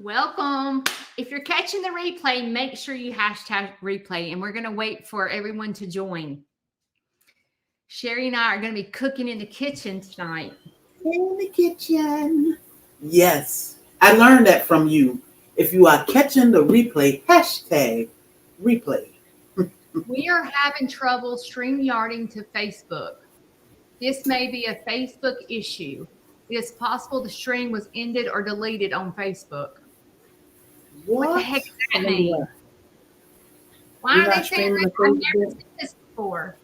Welcome. If you're catching the replay, make sure you hashtag replay, and we're going to wait for everyone to join. Sherry and I are going to be cooking in the kitchen tonight. In the kitchen. Yes. I learned that from you. If you are catching the replay, hashtag replay. We are having trouble StreamYarding to Facebook. This may be a Facebook issue. It is possible the stream was ended or deleted on Facebook. What the heck does that mean? Why are they saying that? I've never seen this before.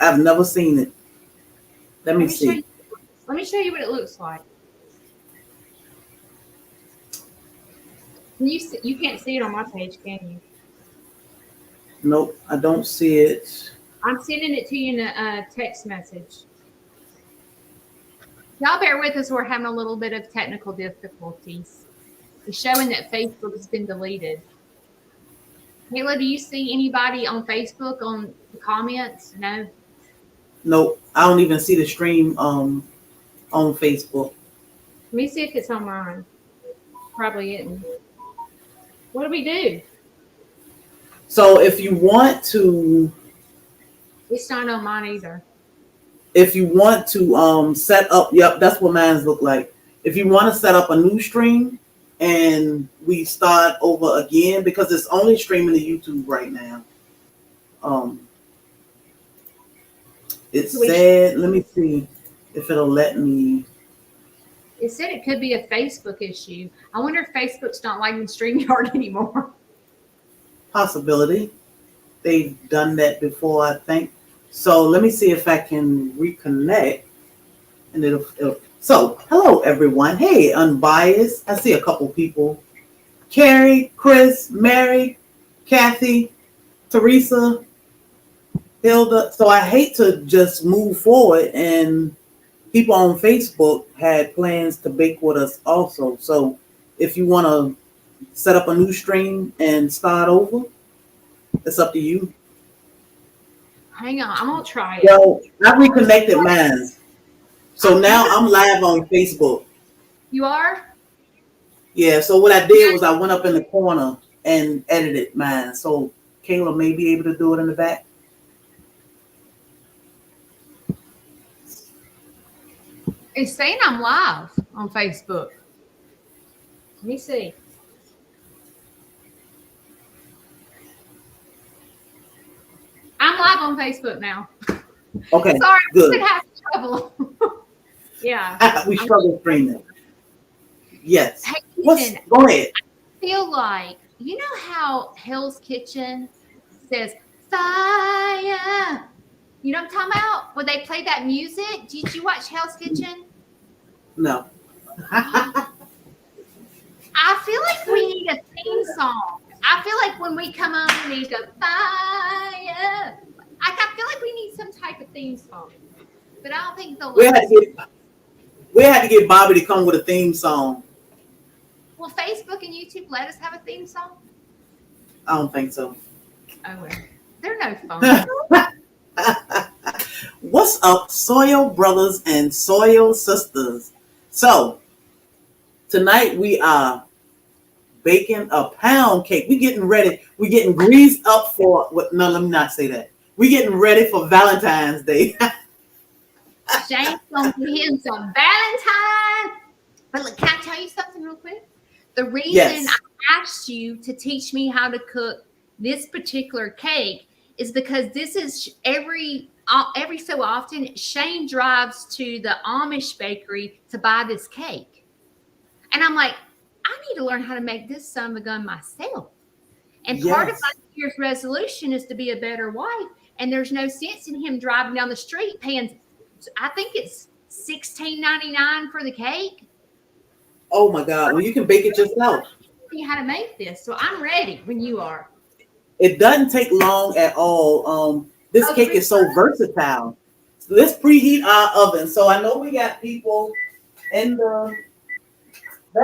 I've never seen it. Let me see. Let me show you what it looks like. You can't see it on my page, can you? Nope, I don't see it. I'm sending it to you in a text message. Y'all bear with us. We're having a little bit of technical difficulties. It's showing that Facebook has been deleted. Kayla, do you see anybody on Facebook on the comments? No? Nope, I don't even see the stream on Facebook. Let me see if it's on mine. Probably isn't. What do we do? So if you want to... It's not on mine either. If you want to set up... Yep, that's what mine look like. If you want to set up a new stream and we start over again, because it's only streaming to YouTube right now. It said, let me see if it'll let me. It said it could be a Facebook issue. I wonder if Facebook's not liking StreamYard anymore. Possibility. They've done that before, I think. So let me see if I can reconnect. And it'll so, hello everyone. Hey, Unbiased. I see a couple people. Carrie, Chris, Mary, Kathy, Teresa, Hilda. So I hate to just move forward, and people on Facebook had plans to bake with us also. So if you want to set up a new stream and start over, it's up to you. Hang on, I'm going to try it. Well, I reconnected mine. So now I'm live on Facebook. You are? Yeah, so what I did was I went up in the corner and edited mine. So Kayla may be able to do it in the back. It's saying I'm live on Facebook. Let me see. I'm live on Facebook now. Okay, sorry, good. We could have trouble. Yeah. We struggle streaming. Yes. Hey, go ahead. I feel like, you know how Hell's Kitchen says, fire? You know what I'm talking about? When they play that music? Did you watch Hell's Kitchen? No. I feel like we need a theme song. I feel like when we come on, we need to go, fire. I feel like we need some type of theme song. But I don't think they'll we had to get Bobby to come with a theme song. Will Facebook and YouTube let us have a theme song? I don't think so. Oh, well. They're no fun. What's up, Soil brothers and Soil sisters? So, tonight we are baking a pound cake. We're getting ready. We're getting greased up for... No, let me not say that. We're getting ready for Valentine's Day. Shane's going to give him some Valentine. But look, can I tell you something real quick? The reason I asked you to teach me how to cook this particular cake is because this is every so often, Shane drives to the Amish bakery to buy this cake. And I'm like, I need to learn how to make this son of a gun myself. And part of my New Year's resolution is to be a better wife. And there's no sense in him driving down the street paying, I think it's $16.99 for the cake. Oh my God. Well, you can bake it yourself. You how to make this. So I'm ready when you are. It doesn't take long at all. This cake is so versatile. So let's preheat our oven. So I know we got people in the...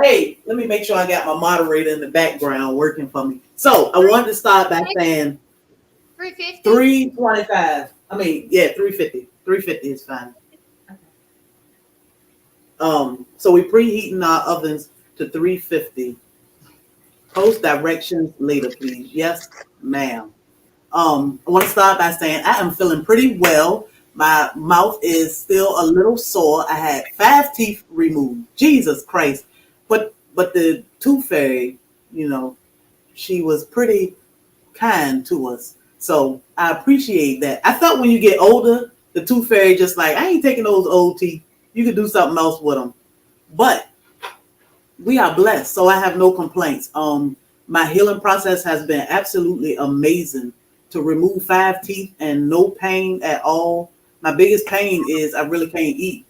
Hey, let me make sure I got my moderator in the background working for me. So I wanted to start by saying 350? 325. I mean, yeah, 350. 350 is fine. So we're preheating our ovens to 350. Post directions later, please. Yes, ma'am. I want to start by saying I am feeling pretty well. My mouth is still a little sore. I had 5 teeth removed. Jesus Christ. But the tooth fairy, you know, she was pretty kind to us. So I appreciate that. I thought when you get older, the tooth fairy just like, I ain't taking those old teeth. You could do something else with them. But we are blessed, so I have no complaints. My healing process has been absolutely amazing. To remove 5 teeth and no pain at all. My biggest pain is I really can't eat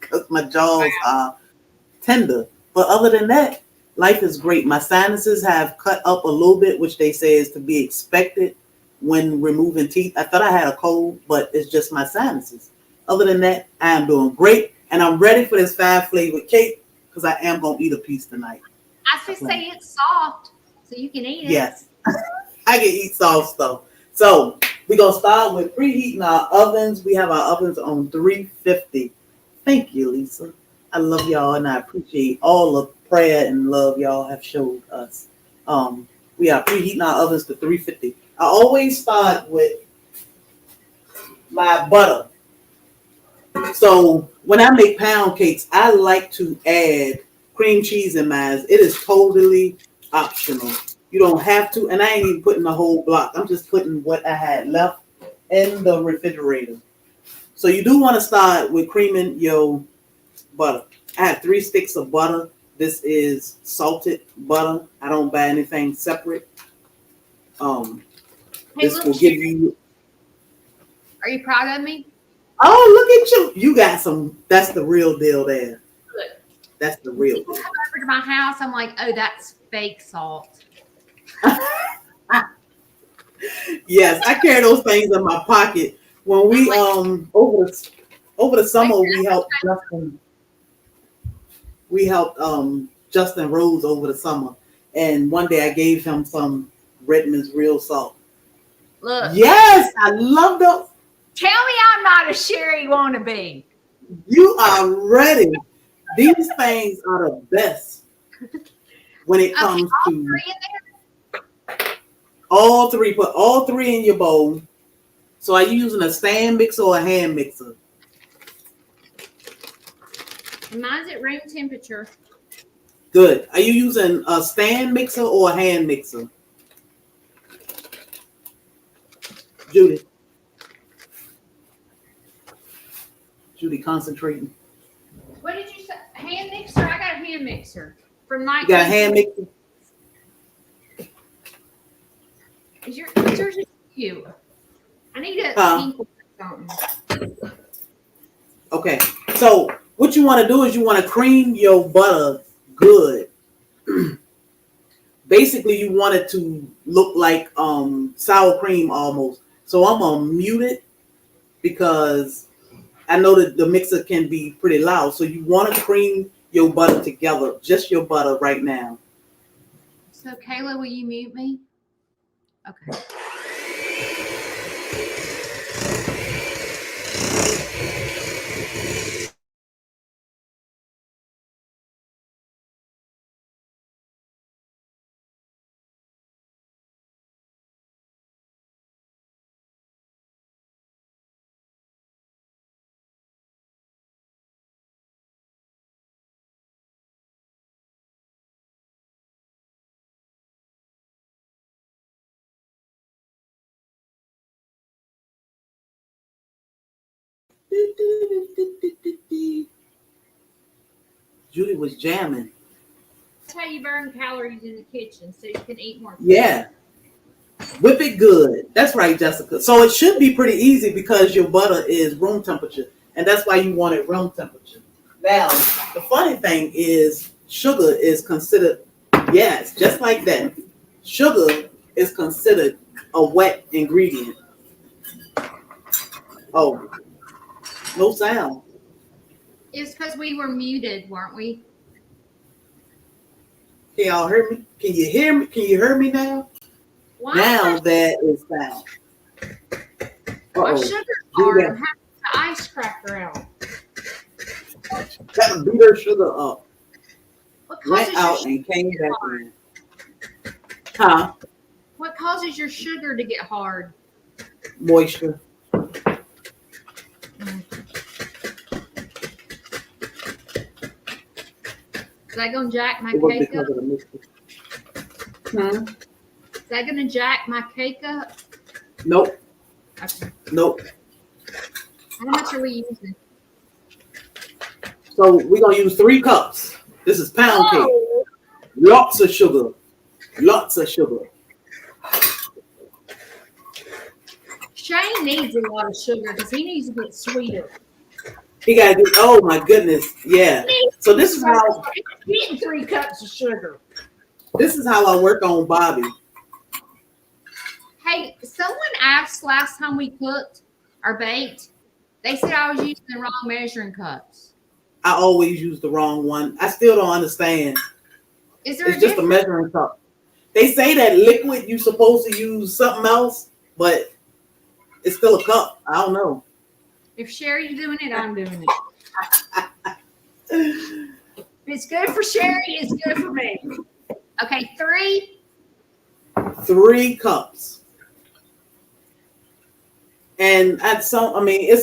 because my jaws are tender. But other than that, life is great. My sinuses have cut up a little bit, which they say is to be expected when removing teeth. I thought I had a cold, but it's just my sinuses. Other than that, I am doing great, and I'm ready for this 5 flavored cake because I am gonna eat a piece tonight. I should say it's soft, so you can eat it. Yes, I can eat soft stuff. So we're gonna start with preheating our ovens. We have our ovens on 350. Thank you, Lisa. I love y'all, and I appreciate all the prayer and love y'all have showed us. We are preheating our ovens to 350. I always start with my butter. So when I make pound cakes, I like to add cream cheese in mine. It is totally optional. You don't have to, and I ain't even putting the whole block. I'm just putting what I had left in the refrigerator. So you do want to start with creaming your butter. I have 3 sticks of butter. This is salted butter. I don't buy anything separate. This will give you. Are you proud of me? Oh, look at you! You got some. That's the real deal there. Good. That's the real People deal. come over to my house. I'm like, oh, that's fake salt. Yes, I carry those things in my pocket. When we over the summer we helped Justin Rose over the summer, and one day I gave him some Redmond's real salt. Look. Yes, I love those. Tell me I'm not a Sherry wannabe. You are ready. These things are the best when it comes to all 3. Put all 3 in your bowl. So are you using a stand mixer or a hand mixer? Mine's at room temperature. Good. Are you using a stand mixer or a hand mixer? Judy. Judy concentrating. What did you say? Hand mixer? I got a hand mixer from You got a hand mixer? Is yours is cute? I need a pink one or something. Okay. So what you want to do is you want to cream your butter good. Basically, you want it to look like sour cream almost. So I'm gonna mute it because I know that the mixer can be pretty loud. So you want to cream your butter together, just your butter right now. So Kayla, will you mute me? Okay. Judy was jamming. That's how you burn calories in the kitchen, so you can eat more food. Yeah. Whip it good. That's right, Jessica. So it should be pretty easy because your butter is room temperature. And that's why you want it room temperature. Now, the funny thing is sugar is considered, yes, just like that. Sugar is considered a wet ingredient. Oh, no sound. It's because we were muted, weren't we? Can y'all hear me? Can you hear me? Can you hear me now? Why now that is sound. my sugar's hard. I'm having the ice cracker out. Gotta beat her sugar up. Well, went out and came back in. Huh? What causes your sugar to get hard? Moisture. Is that gonna jack my It was cake because up? of the mixture. Hmm? Is that gonna jack my cake up? Nope. Okay. Nope. How much are we using? So we're gonna use 3 cups. This is pound cake. Lots of sugar. Lots of sugar. Shane needs a lot of sugar because he needs to get sweeter. He got to do. Oh my goodness. Yeah. So this is how. Getting 3 cups of sugar. This is how I work on Bobby. Hey, someone asked last time we cooked or baked. They said I was using the wrong measuring cups. I always use the wrong one. I still don't understand. Is there it's just a measuring cup. They say that liquid you're supposed to use something else, but it's still a cup. I don't know. If Sherry's doing it, I'm doing it. If it's good for Sherry, it's good for me. Okay, 3. 3 cups. And it's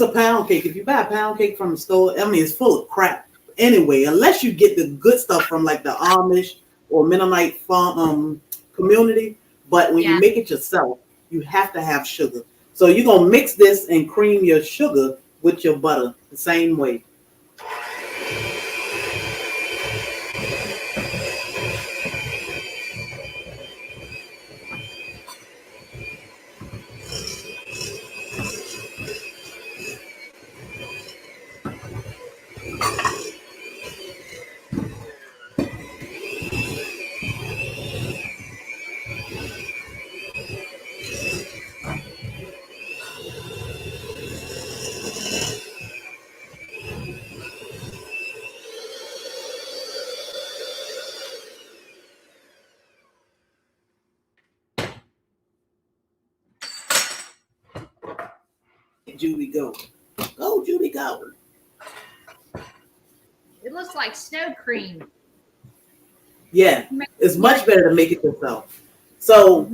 a pound cake. If you buy a pound cake from the store, it's full of crap anyway, unless you get the good stuff from like the Amish or Mennonite farm community. But when you make it yourself, you have to have sugar. So you're going to mix this and cream your sugar with your butter the same way. Judy, go. Go, Judy, go. It looks like snow cream. Yeah, it's much better to make it yourself. So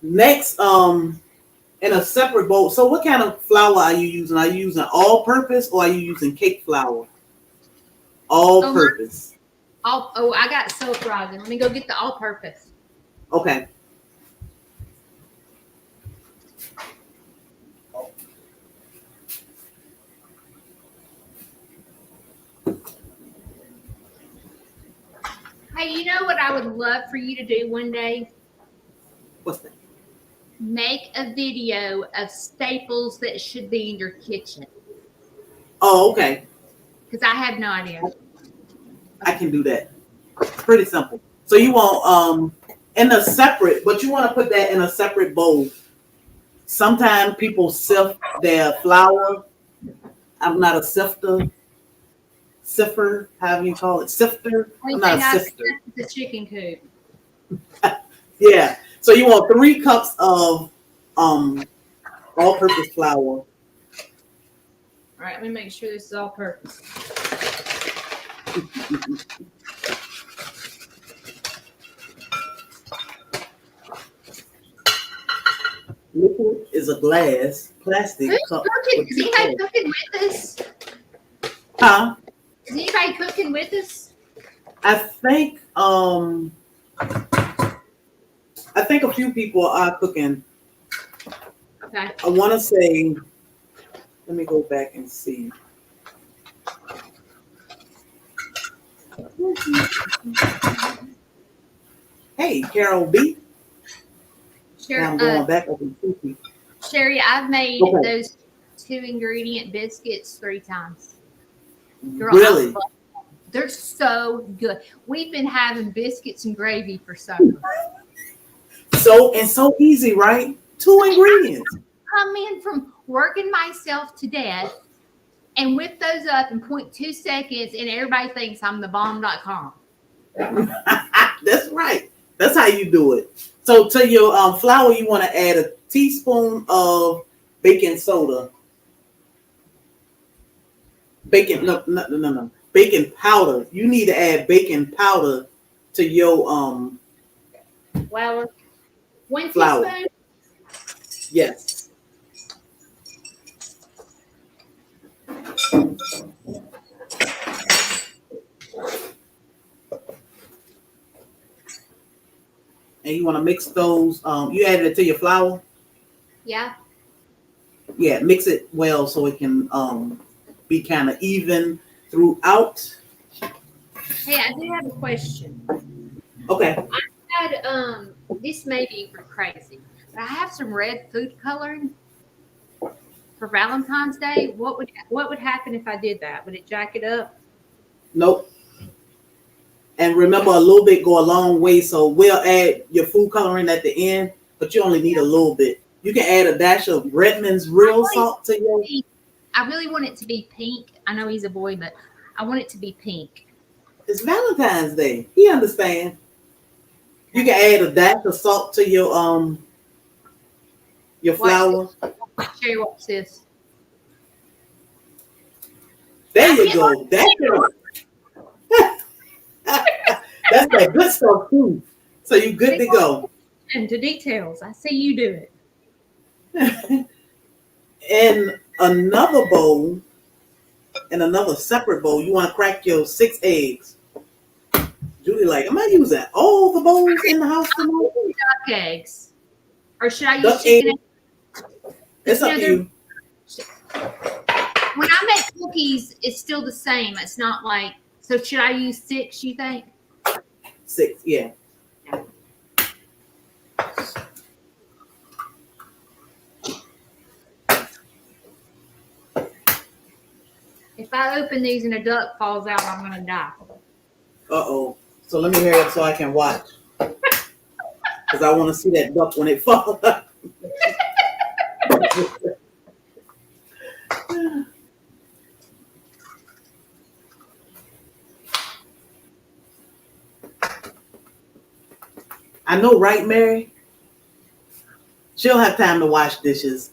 next, in a separate bowl. So what kind of flour are you using? Are you using all-purpose or are you using cake flour? All-purpose. I got self-rising. Let me go get the all-purpose. Okay. Hey, you know what I would love for you to do one day? What's that? Make a video of staples that should be in your kitchen. Oh, okay. Because I have no idea. I can do that. Pretty simple. So you want in a separate, but you want to put that in a separate bowl. Sometimes people sift their flour. I'm not a sifter. Sifter, however you call it, sifter. I'm not a sifter. The chicken coop. Yeah. So you want 3 cups of all-purpose flour. All right, let me make sure this is all-purpose. Liquid is a glass, plastic cup. Is anybody cooking with us? Huh? Is anybody cooking with us? I think a few people are cooking. Okay. I want to say, let me go back and see. Hey, Carol B. Sherry, I'm going back up and see. Sherry, I've made those 2-ingredient biscuits 3 times. Girl, really? They're so good. We've been having biscuits and gravy for supper. So easy, right? 2 ingredients. Come in from working myself to death and whip those up in 0.2 seconds, and everybody thinks I'm the bomb.com. That's right. That's how you do it. So to your flour, you want to add a teaspoon of baking soda. No. baking powder. You need to add baking powder to your Flour. 1 flour. teaspoon. Yes. And you want to mix those. You added it to your flour. Yeah. Yeah, mix it well so it can be kind of even throughout. Hey, I do have a question. Okay. I had this may be crazy, but I have some red food coloring for Valentine's Day. What would happen if I did that? Would it jack it up? Nope. And remember, a little bit go a long way. So we'll add your food coloring at the end, but you only need a little bit. You can add a dash of Redmond's real salt to your. I really want it to be pink. I know he's a boy, but I want it to be pink. It's Valentine's Day. He understands. You can add a dash of salt to your flour. Sherry, what's this? There you go. That's that good stuff too. So you good to go. And to details, I see you do it. In another bowl, in another separate bowl, you want to crack your 6 eggs. Judy, like, am I using all the bowls in the house tonight? Duck eggs, or should I use chicken eggs? It's up to you. When I make cookies, it's still the same. It's not like, so should I use 6, you think? 6, yeah. If I open these and a duck falls out, I'm going to die. Uh-oh. So let me hurry up so I can watch. Because I want to see that duck when it falls out. I know, right, Mary? She'll have time to wash dishes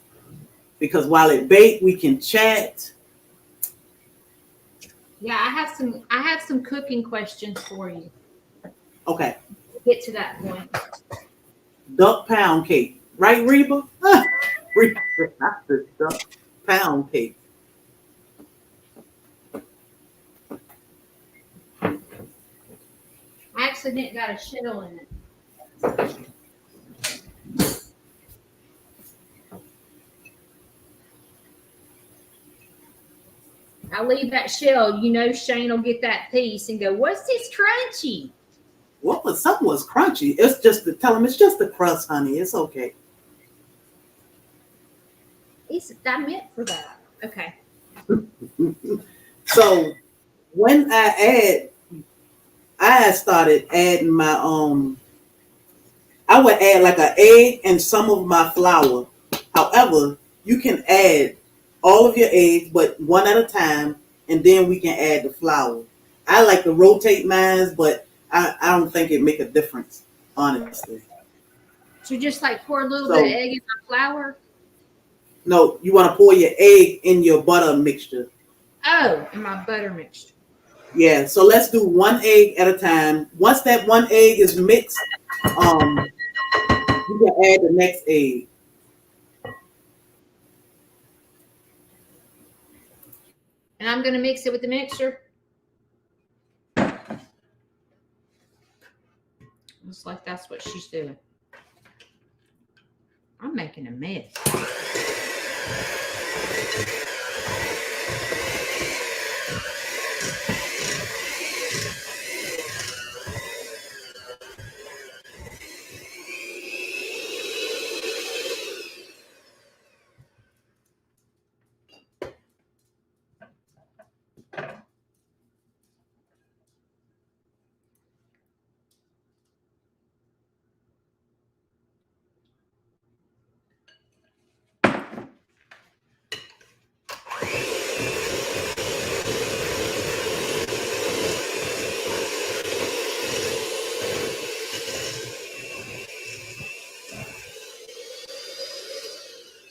because while it bakes, we can chat. Yeah, I have some cooking questions for you. Okay. We'll get to that point. Duck pound cake, right, Reba? Reba, not the duck pound cake. I accidentally got a shell in it. I leave that shell, you know, Shane will get that piece and go, what's this crunchy? Something was crunchy. It's just tell him it's just the crust, honey. It's okay. I meant for that. Okay. So when I started adding my I would add like an egg and some of my flour. However, you can add all of your eggs, but one at a time, and then we can add the flour. I like to rotate mine, but I don't think it make a difference, honestly. So just like pour a little bit of egg in my flour? No, you want to pour your egg in your butter mixture. Oh, in my butter mixture. Yeah, so let's do 1 egg at a time. Once that 1 egg is mixed, you can add the next egg. And I'm going to mix it with the mixer. Looks like that's what she's doing. I'm making a mess.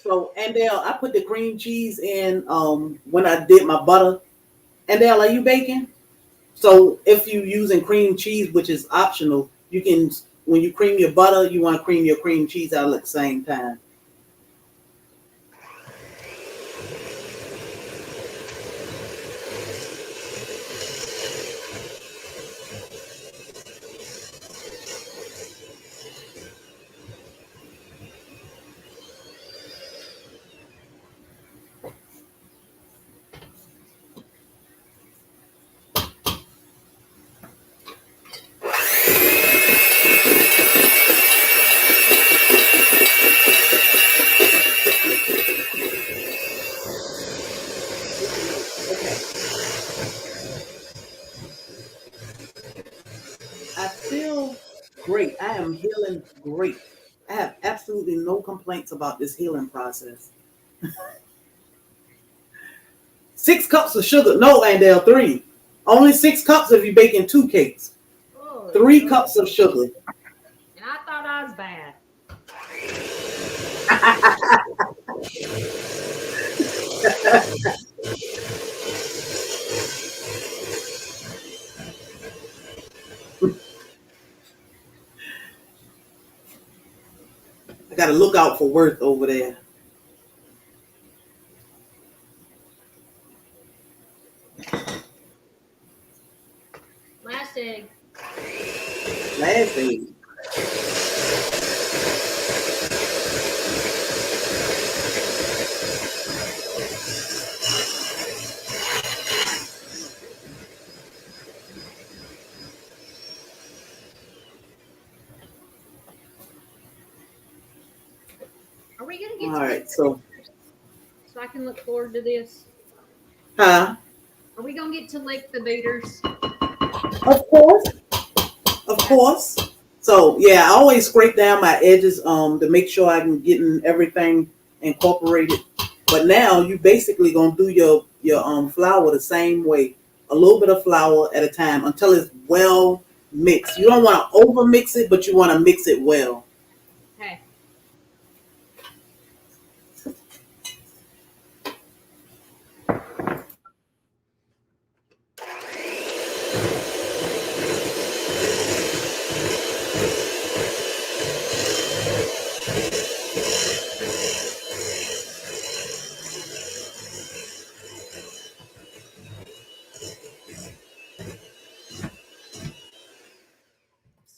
So, Andale, I put the cream cheese in when I did my butter. Andale, are you baking? So if you're using cream cheese, which is optional, you can, when you cream your butter, you want to cream your cream cheese out at the same time. I feel great. I am healing great. I have absolutely no complaints about this healing process. 6 cups of sugar. No, Landell, 3. Only 6 cups if you're baking 2 cakes. Oh, 3 cups of sugar. and I thought I was bad. I got to look out for Worth over there. Last egg. Last egg. Are we gonna get All right, so I can look forward to this? huh? Are we gonna get to lick the beaters? Of course, of course. So yeah, I always scrape down my edges to make sure I can get everything incorporated. But now you basically gonna do your flour the same way, a little bit of flour at a time until it's well mixed. You don't want to over mix it, but you want to mix it well. Okay.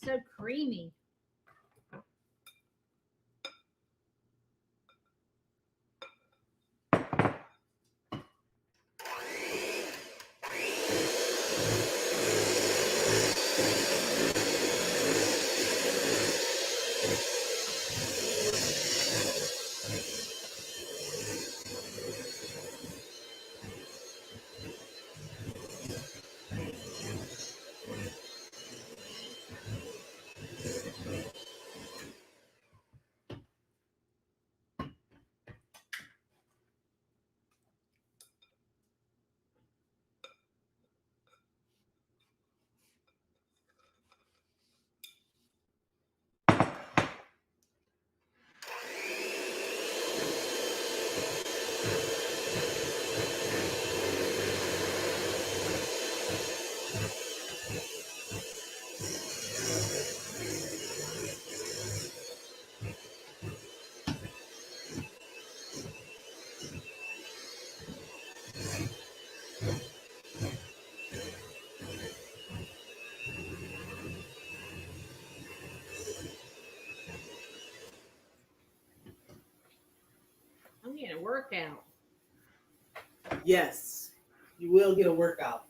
So creamy. I'm getting a workout. Yes, you will get a workout.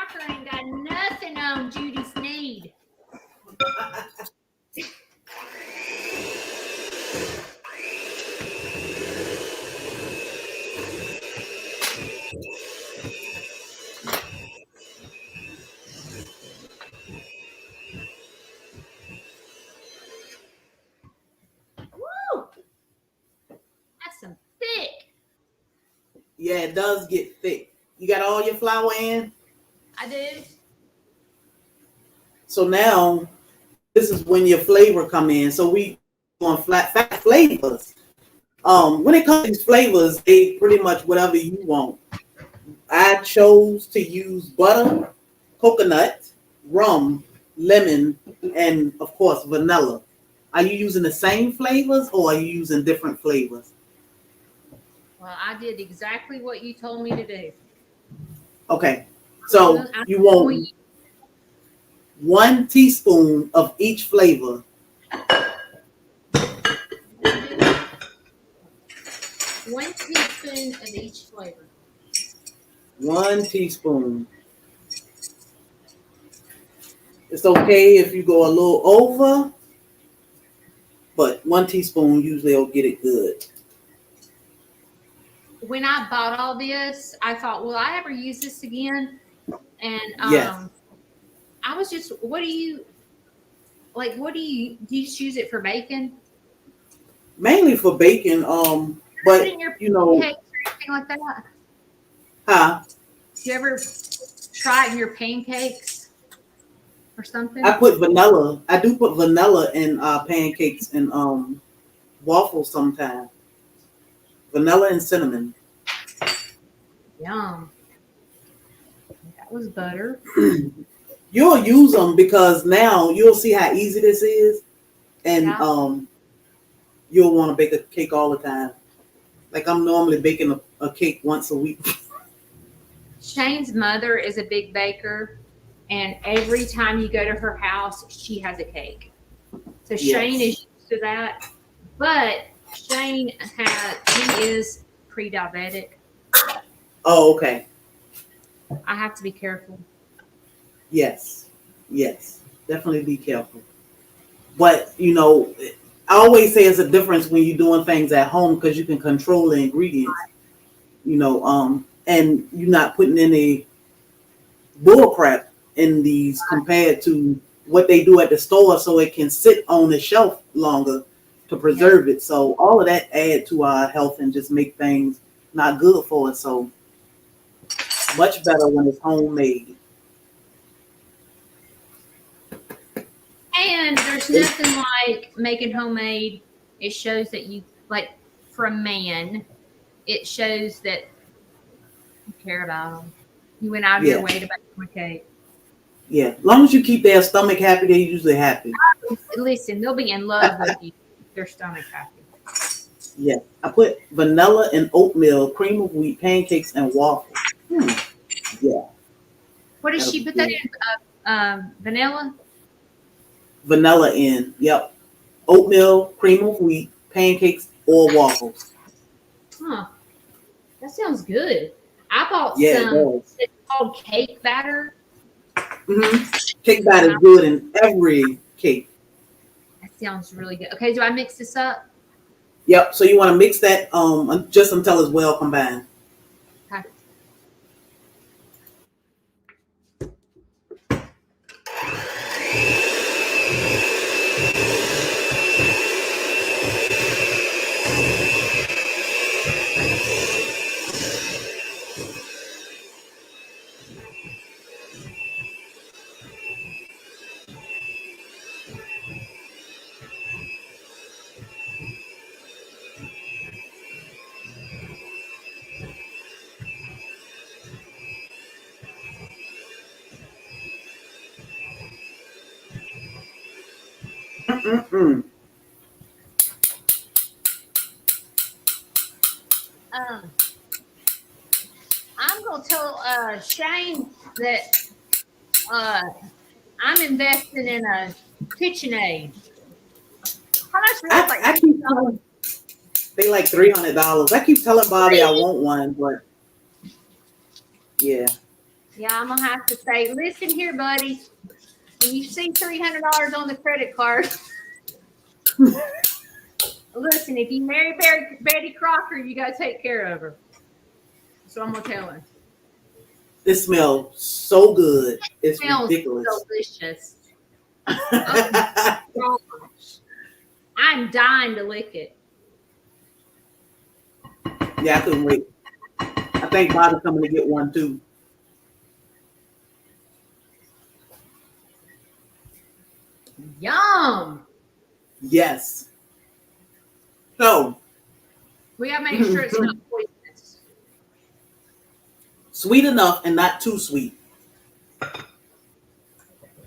Parker ain't got nothing on Judy Sneed. Woo! That's some thick. Yeah, it does get thick. You got all your flour in? I do. So now this is when your flavor come in. So we on fat flavors. When it comes to these flavors, they pretty much whatever you want. I chose to use butter, coconut, rum, lemon, and of course vanilla. Are you using the same flavors or are you using different flavors? Well, I did exactly what you told me to do. Okay. So you want 1 teaspoon of each flavor. 1 teaspoon of each flavor. 1 teaspoon. It's okay if you go a little over, but 1 teaspoon usually will get it good. When I bought all this, I thought, will I ever use this again? And Yes. I was just, what do you just use it for bacon? Mainly for bacon, but Put in your you know, pancakes or anything like that? huh? Do you ever try it in your pancakes or something? I put vanilla. I do put vanilla in pancakes and waffles sometimes. Vanilla and cinnamon. Yum. That was butter. You'll use them because now you'll see how easy this is, and you'll want to bake a cake all the time. Like I'm normally baking a cake once a week. Shane's mother is a big baker, and every time you go to her house, she has a cake. So Shane is used to that, but he is pre-diabetic. Oh, okay. I have to be careful. Yes, definitely be careful. But you know, I always say it's a difference when you're doing things at home because you can control the ingredients. You know, and you're not putting any bull crap in these compared to what they do at the store, so it can sit on the shelf longer to preserve it. So all of that add to our health and just make things not good for us. So much better when it's homemade. And there's nothing like making homemade. It shows that you, like, for a man, it shows that you care about them. You went out of your way to bake them a cake. Yeah, as long as you keep their stomach happy, they're usually happy. Listen, they'll be in love with you. Their stomach happy. Yeah, I put vanilla and oatmeal, cream of wheat, pancakes, and waffles. Yeah. What did she put that in? Vanilla? Vanilla in, yep. Oatmeal, cream of wheat, pancakes, or waffles. Huh. That sounds good. I bought some. It's called cake batter. Cake batter is good in every cake. That sounds really good. Okay, do I mix this up? Yep. So you want to mix that just until it's well combined. Okay. I'm gonna tell Shane that I'm investing in a KitchenAid. How much? I keep telling they like $300. I keep telling Bobby I want one, but yeah. Yeah, I'm gonna have to say, listen here, buddy. When you see $300 on the credit card, listen. If you marry Betty Crocker, you gotta take care of her. So I'm gonna tell her. It smells so good. It It's smells ridiculous. delicious. Oh my gosh. I'm dying to lick it. Yeah, I couldn't wait. I think Bob's coming to get one too. Yum. Yes. So We gotta make sure it's not poisonous. sweet enough and not too sweet.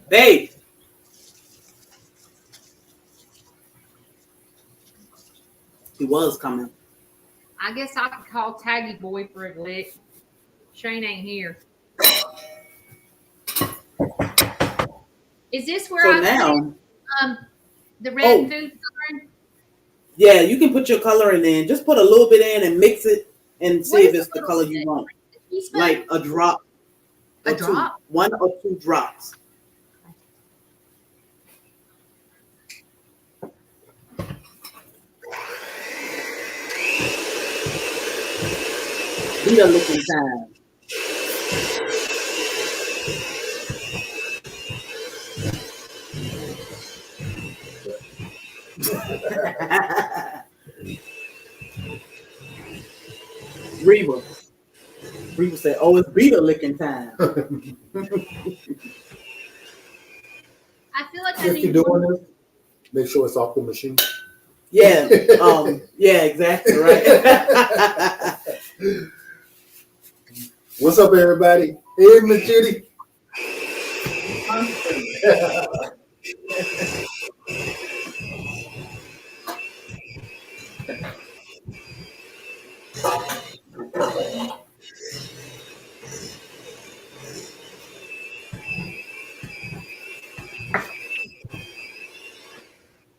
Babe. He was coming. I guess I could call Taggy Boy for a lick. Shane ain't here. Is this where So I now, put the red food coloring? yeah, you can put your color in there. Just put a little bit in and mix it and see if it's the color you want. Like a drop. A drop? 1 or 2 drops. We are looking time. Reba. Reba said, "Oh, it's Beta licking time." I feel like I If need you're doing this, make sure it's off the machine. Yeah. Yeah, exactly right. What's up, everybody? Hey, Miss Judy.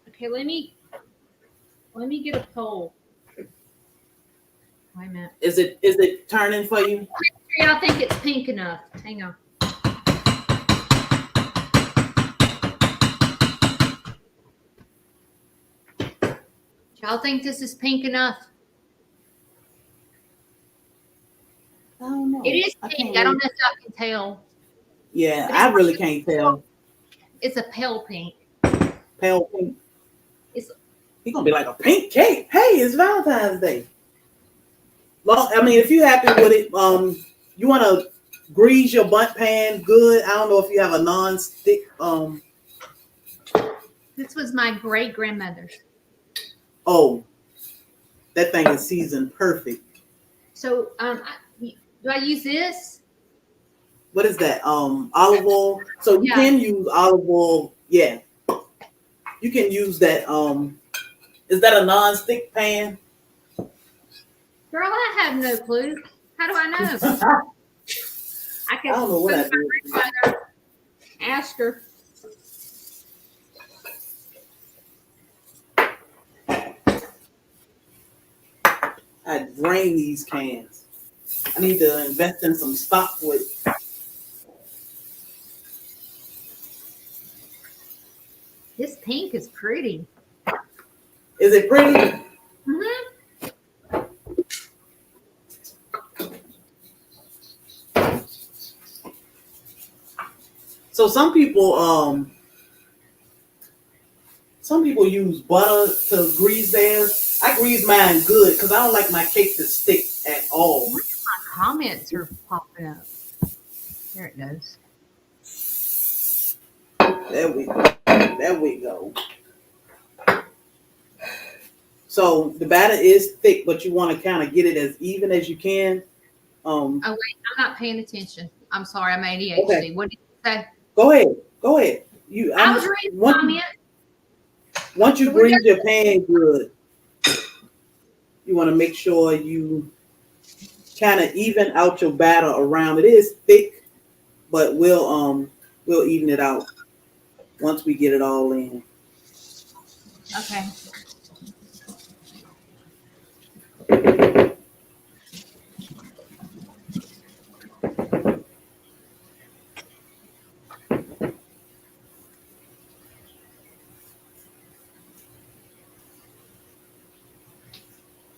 Okay, let me get a poll. Wait a minute. Is it turning for you? Y'all think it's pink enough? Hang on. Y'all think this is pink enough? I don't know. It is pink. I don't know if y'all can tell. Yeah, I really can't tell. It's a pale pink. Pale pink. It's He's gonna be like a pink cake. Hey, it's Valentine's Day. Well, I mean, if you're happy with it, you want to grease your bundt pan good. I don't know if you have a non-stick. This was my great grandmother's. Oh, that thing is seasoned perfect. So, do I use this? What is that? Olive oil. So you can use olive oil. Yeah, you can use that. Is that a non-stick pan? Girl, I have no clue. How do I know? I don't know what I do. Ask her. I drain these cans. I need to invest in some stock with. This pink is pretty. Is it pretty? Mm-hmm. So some people use butter to grease theirs. I grease mine good because I don't like my cake to stick at all. My comments are popping up. There it goes. There we go. There we go. So the batter is thick, but you want to kind of get it as even as you can. Oh wait, I'm not paying attention. I'm sorry, I'm ADHD. Okay. What did you say? Go ahead. I was reading comments. Once you grease your pan good, you want to make sure you kind of even out your batter around. It is thick, but we'll even it out once we get it all in. Okay.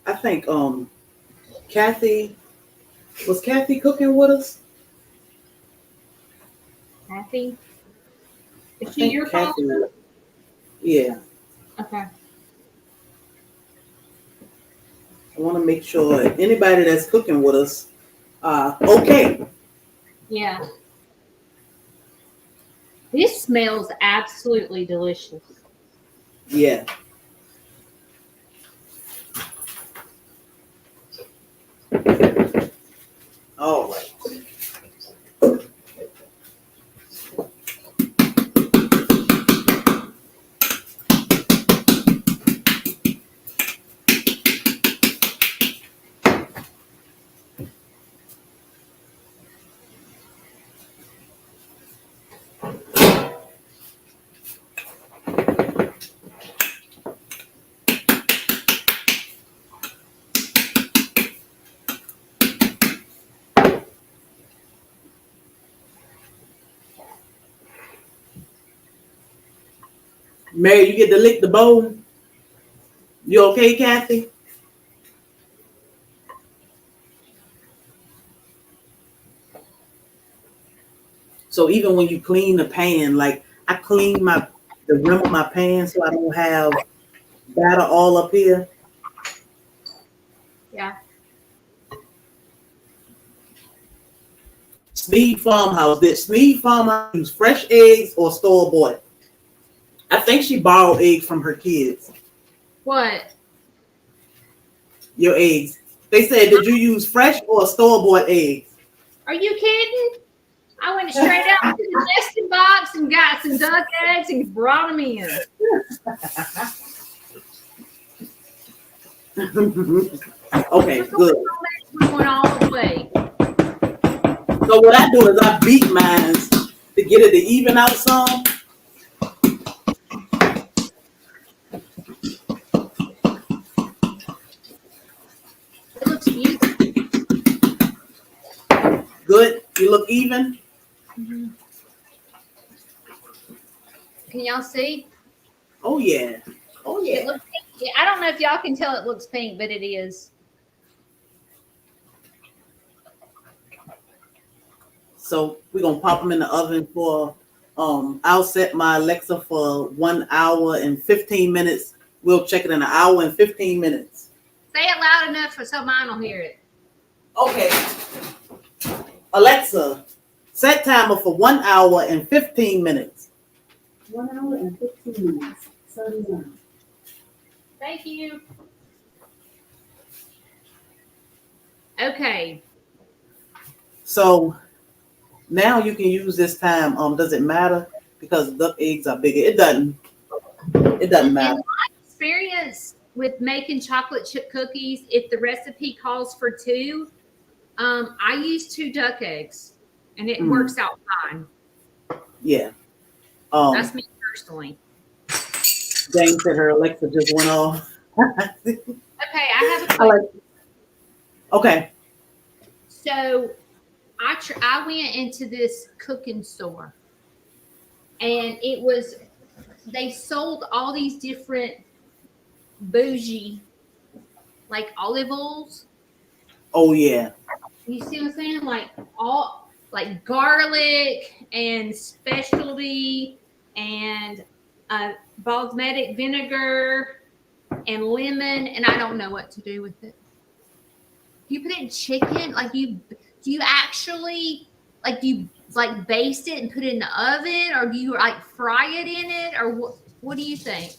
I think Kathy was Kathy cooking with us? Kathy? I Is she think your Kathy. father? Yeah. Okay. I want to make sure anybody that's cooking with us, okay. Yeah. This smells absolutely delicious. Yeah. All right. Mary, you get to lick the bowl. You okay, Kathy? So even when you clean the pan, like I clean the rim of my pan so I don't have batter all up here. Yeah. Sneed Farmhouse. Did Sneed Farmhouse use fresh eggs or store bought? I think she borrowed eggs from her kids. What? Your eggs. They said, did you use fresh or store bought eggs? Are you kidding? I went straight out to the nesting box and got some duck eggs and brought them in. Okay, good. We went all the way. So what I do is I beat mine to get it to even out some. It looks beautiful. Good. You look even. Mm-hmm. Can y'all see? Oh yeah. Oh It yeah. looks pink. Yeah, I don't know if y'all can tell it looks pink, but it is. So we're gonna pop them in the oven for. I'll set my Alexa for 1 hour and 15 minutes. We'll check it in an hour and 15 minutes. Say it loud enough so mine will hear it. Okay. Alexa, set timer for 1 hour and 15 minutes. 1 hour and 15 minutes. Starting now. Thank you. Okay. So now you can use this time. Does it matter? Because duck eggs are bigger. It doesn't. It doesn't matter. In my experience with making chocolate chip cookies, if the recipe calls for 2, I use 2 duck eggs, and it works out fine. Yeah. That's me personally. Jane said her Alexa just went off. Okay, I have a question. Okay. So I went into this cooking store, and they sold all these different bougie, like olive oils. Oh yeah. You see what I'm saying? Like garlic and specialty and balsamic vinegar and lemon, and I don't know what to do with it. You put it in chicken, do you actually do you baste it and put it in the oven, or do you fry it in it, or what do you think?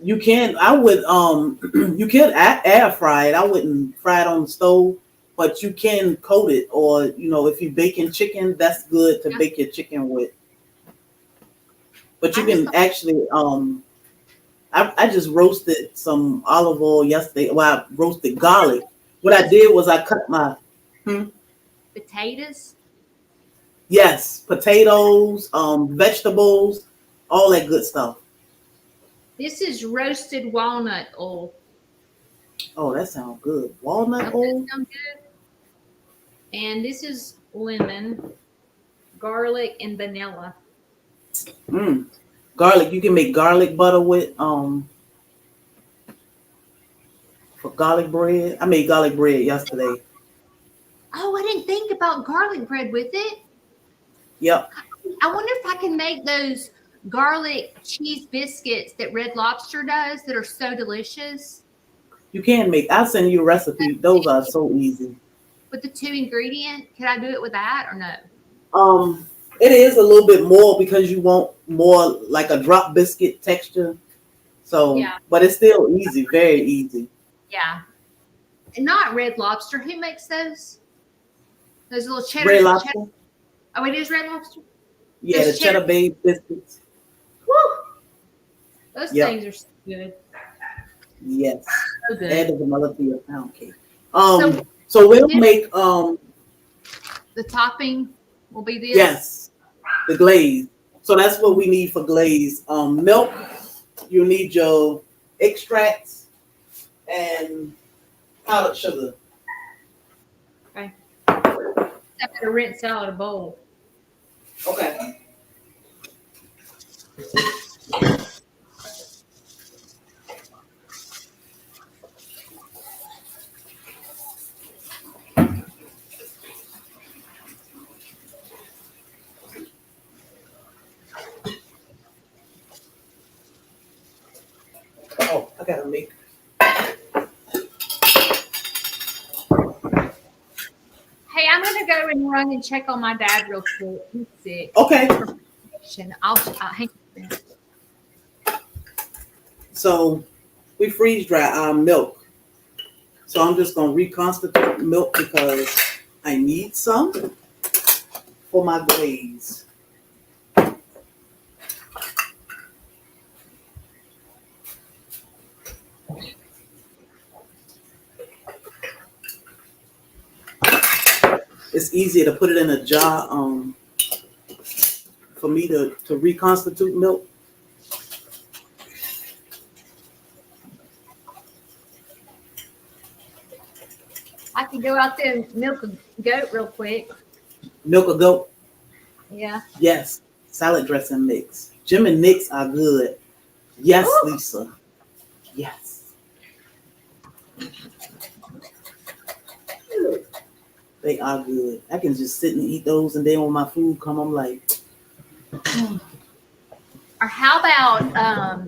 You can. I would. You can air fry it. I wouldn't fry it on the stove, but you can coat it, or if you're baking chicken, that's good to bake your chicken with. But you can actually. I just roasted some olive oil yesterday. Well, I roasted garlic. What I did was I cut my potatoes. Yes, potatoes, vegetables, all that good stuff. This is roasted walnut oil. Oh, that sounds good. Walnut oil. That sounds good. And this is lemon, garlic, and vanilla. Garlic. You can make garlic butter with for for garlic bread. I made garlic bread yesterday. Oh, I didn't think about garlic bread with it. Yep. I wonder if I can make those garlic cheese biscuits that Red Lobster does that are so delicious. You can make. I'll send you a recipe. Those are so easy. With the 2 ingredient, can I do it with that or no? It is a little bit more because you want more like a drop biscuit texture. So, Yeah. but it's still easy, very easy. Yeah. And not Red Lobster. Who makes those? Those little cheddar. Red Lobster. Cheddar. Oh, it is Red Lobster? Yeah, Those the cheddar bay biscuits. Woo! Those Yep. things are so good. Yes. So good. Add the vanilla to your pound cake. So We'll make the topping will be this. yes, the glaze. So that's what we need for glaze. Milk, you need your extracts and powdered sugar. Okay. I better rinse out a bowl. Okay. Oh, I gotta make. Hey, I'm gonna go and run and check on my dad real quick. He's sick. Okay. I'll hang on. So we freeze dry our milk. So I'm just gonna reconstitute milk because I need some for my glaze. It's easier to put it in a jar for me to reconstitute milk. I can go out there and milk a goat real quick. Milk a goat? Yeah. Yes. Salad dressing mix. Jim and Nick's are good. Yes, Ooh. Lisa. Yes. They are good. I can just sit and eat those, and then when my food come, I'm like. Or how about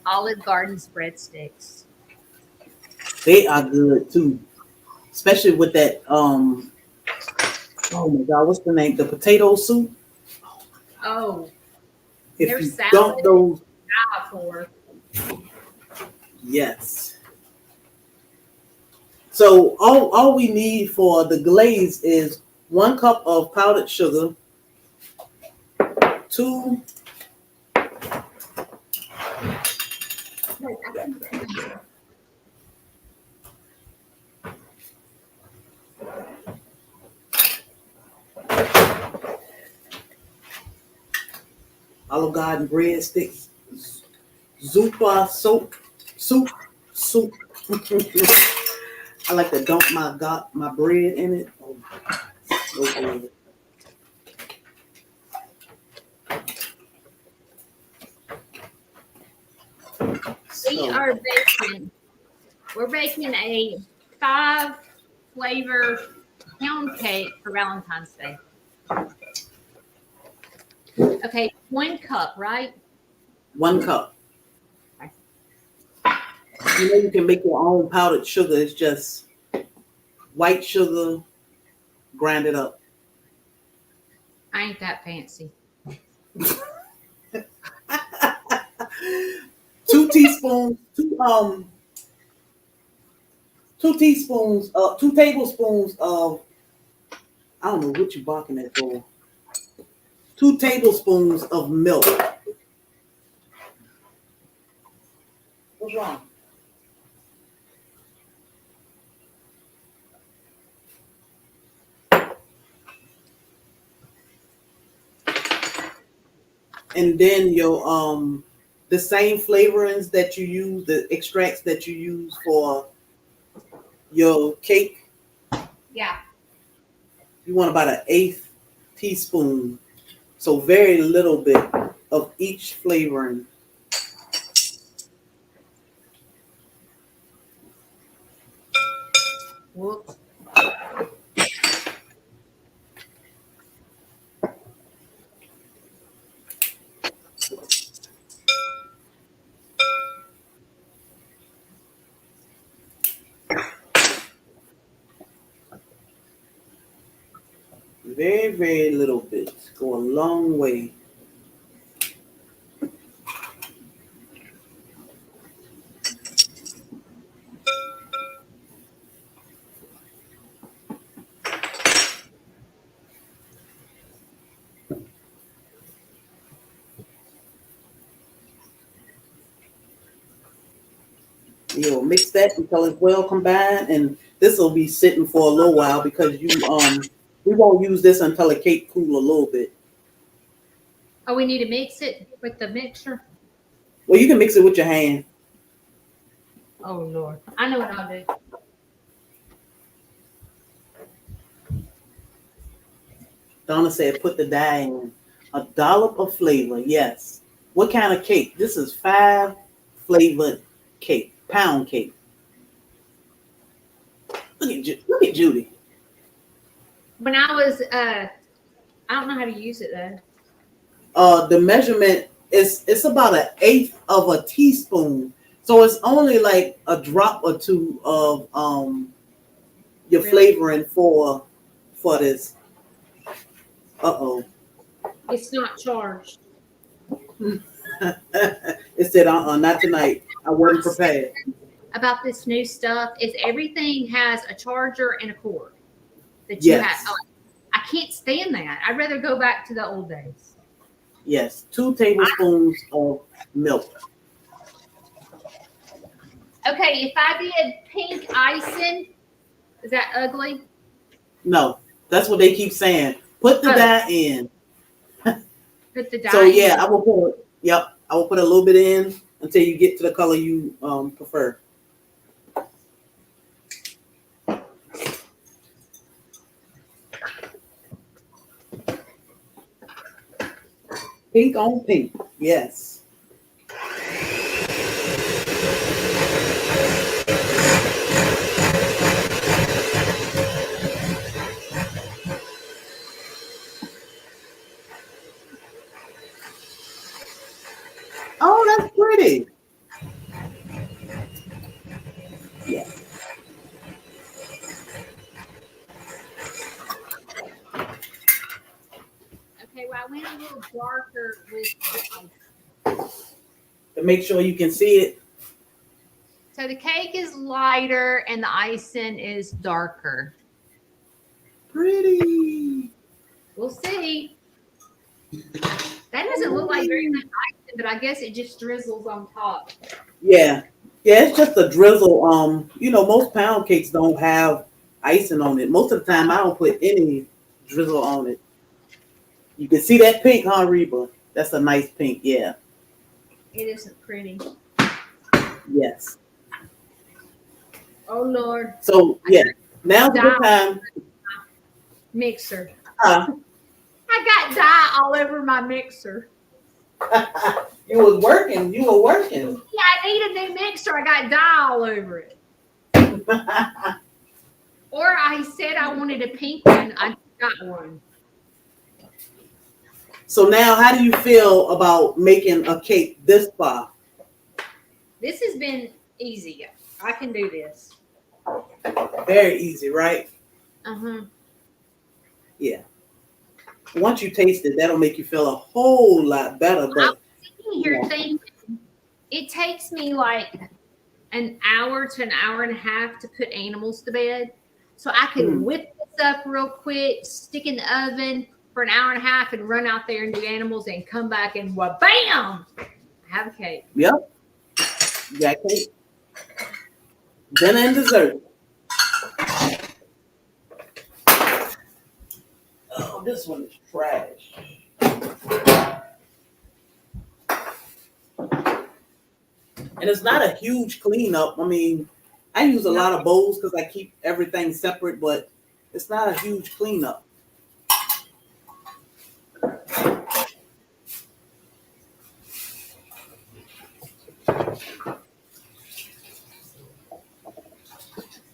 Olive Garden's breadsticks? They are good too, especially with that. Oh my God, what's the name? The potato soup. Oh, If their you salad dump those, for. yes. So all we need for the glaze is 1 cup of powdered sugar, 2. Olive Garden breadsticks, Zupa soup. I like to dump my bread in it. Oh, so good. We're baking a 5-flavor pound cake for Valentine's Day. Okay, 1 cup, right? 1 cup. Okay. You know you can make your own powdered sugar. It's just white sugar, grinded up. I ain't that fancy. 2 teaspoons, 2 tablespoons of, I don't know what you're barking at for. 2 tablespoons of milk. What's wrong? And then your the same flavorings that you use, the extracts that you use for your cake. Yeah. You want about 1/8 teaspoon. So very little bit of each flavoring. Whoops. Very, very little bits go a long way. You'll mix that until it's well combined, and this will be sitting for a little while because we won't use this until the cake cool a little bit. Oh, we need to mix it with the mixer. Well, you can mix it with your hand. Oh Lord, I know what I'll do. Donna said put the dye in. A dollop of flavor, yes. What kind of cake? This is 5 flavored cake, pound cake. Look at Judy. When I was, I don't know how to use it though. The measurement is it's about 1/8 of a teaspoon, so it's only like a drop or two of your flavoring for this. It's not charged. It said not tonight. I wasn't prepared. About this new stuff is everything has a charger and a cord that you have. Oh, I can't stand that. I'd rather go back to the old days. Yes, 2 tablespoons of milk. Okay, if I did pink icing, is that ugly? No, that's what they keep saying. Put the dye in. Put the dye So yeah, in. I will put. Yep, I will put a little bit in until you get to the color you prefer. Pink on pink, yes. Oh, that's pretty. Yeah. Okay, well, I went a little darker with To make sure you can see it. So the cake is lighter and the icing is darker. Pretty. We'll see. That doesn't look like very much icing, but I guess it just drizzles on top. Yeah. Yeah, it's just a drizzle. Most pound cakes don't have icing on it. Most of the time I don't put any drizzle on it. You can see that pink, huh, Reba? That's a nice pink, yeah. It isn't pretty. Yes. Oh Lord. So yeah. Now's the time. Mixer. Huh? I got dye all over my mixer. You were working. Yeah, I need a new mixer. I got dye all over it. Or I said I wanted a pink one. I got one. So now, how do you feel about making a cake this far? This has been easy. I can do this. Very easy, right? Uh-huh. Yeah. Once you taste it, that'll make you feel a whole lot better. But I'm sitting here thinking it takes me like an hour to an hour and a half to put animals to bed. So I can whip this up real quick, stick in the oven for an hour and a half and run out there and do animals and come back and bam! Have a cake. Yep. You got cake. Dinner and dessert. Oh, this one is trash. And it's not a huge cleanup. I mean, I use a lot of bowls because I keep everything separate, but it's not a huge cleanup.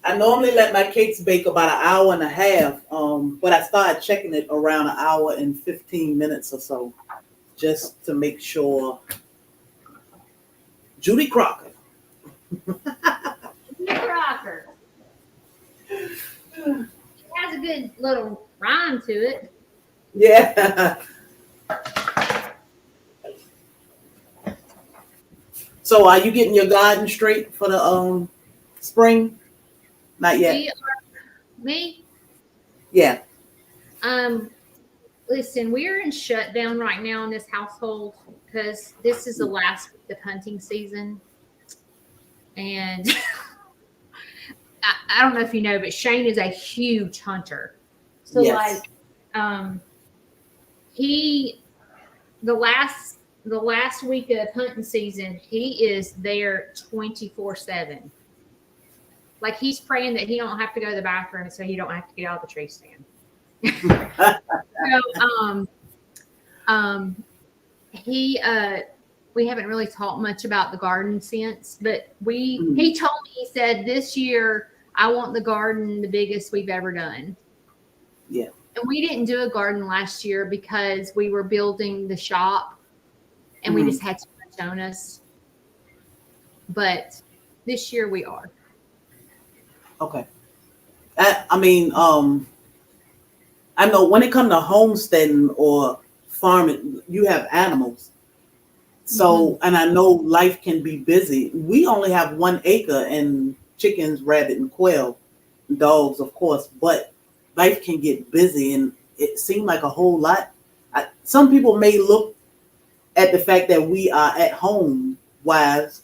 I normally let my cakes bake about an hour and a half, but I started checking it around an hour and 15 minutes or so, just to make sure. Judy Crocker. Rocker. It has a good little rhyme to it. Yeah. So are you getting your garden straight for the spring? Not yet. Me? Yeah. Listen, we're in shutdown right now in this household because this is the last week of hunting season. And I don't know if you know, but Shane is a huge hunter. So Yes. he the last week of hunting season, he is there 24/7. Like he's praying that he don't have to go to the bathroom so he don't have to get out of the tree stand. So we haven't really talked much about the garden since, but he told me, he said, this year I want the garden the biggest we've ever done. Yeah. And we didn't do a garden last year because we were building the shop and we just had so much on us. But this year we are. Okay. I mean, I know when it comes to homesteading or farming, you have animals. So, and I know life can be busy. We only have 1 acre and chickens, rabbit, and quail, dogs, of course, but life can get busy and it seemed like a whole lot. Some people may look at the fact that we are at home wives,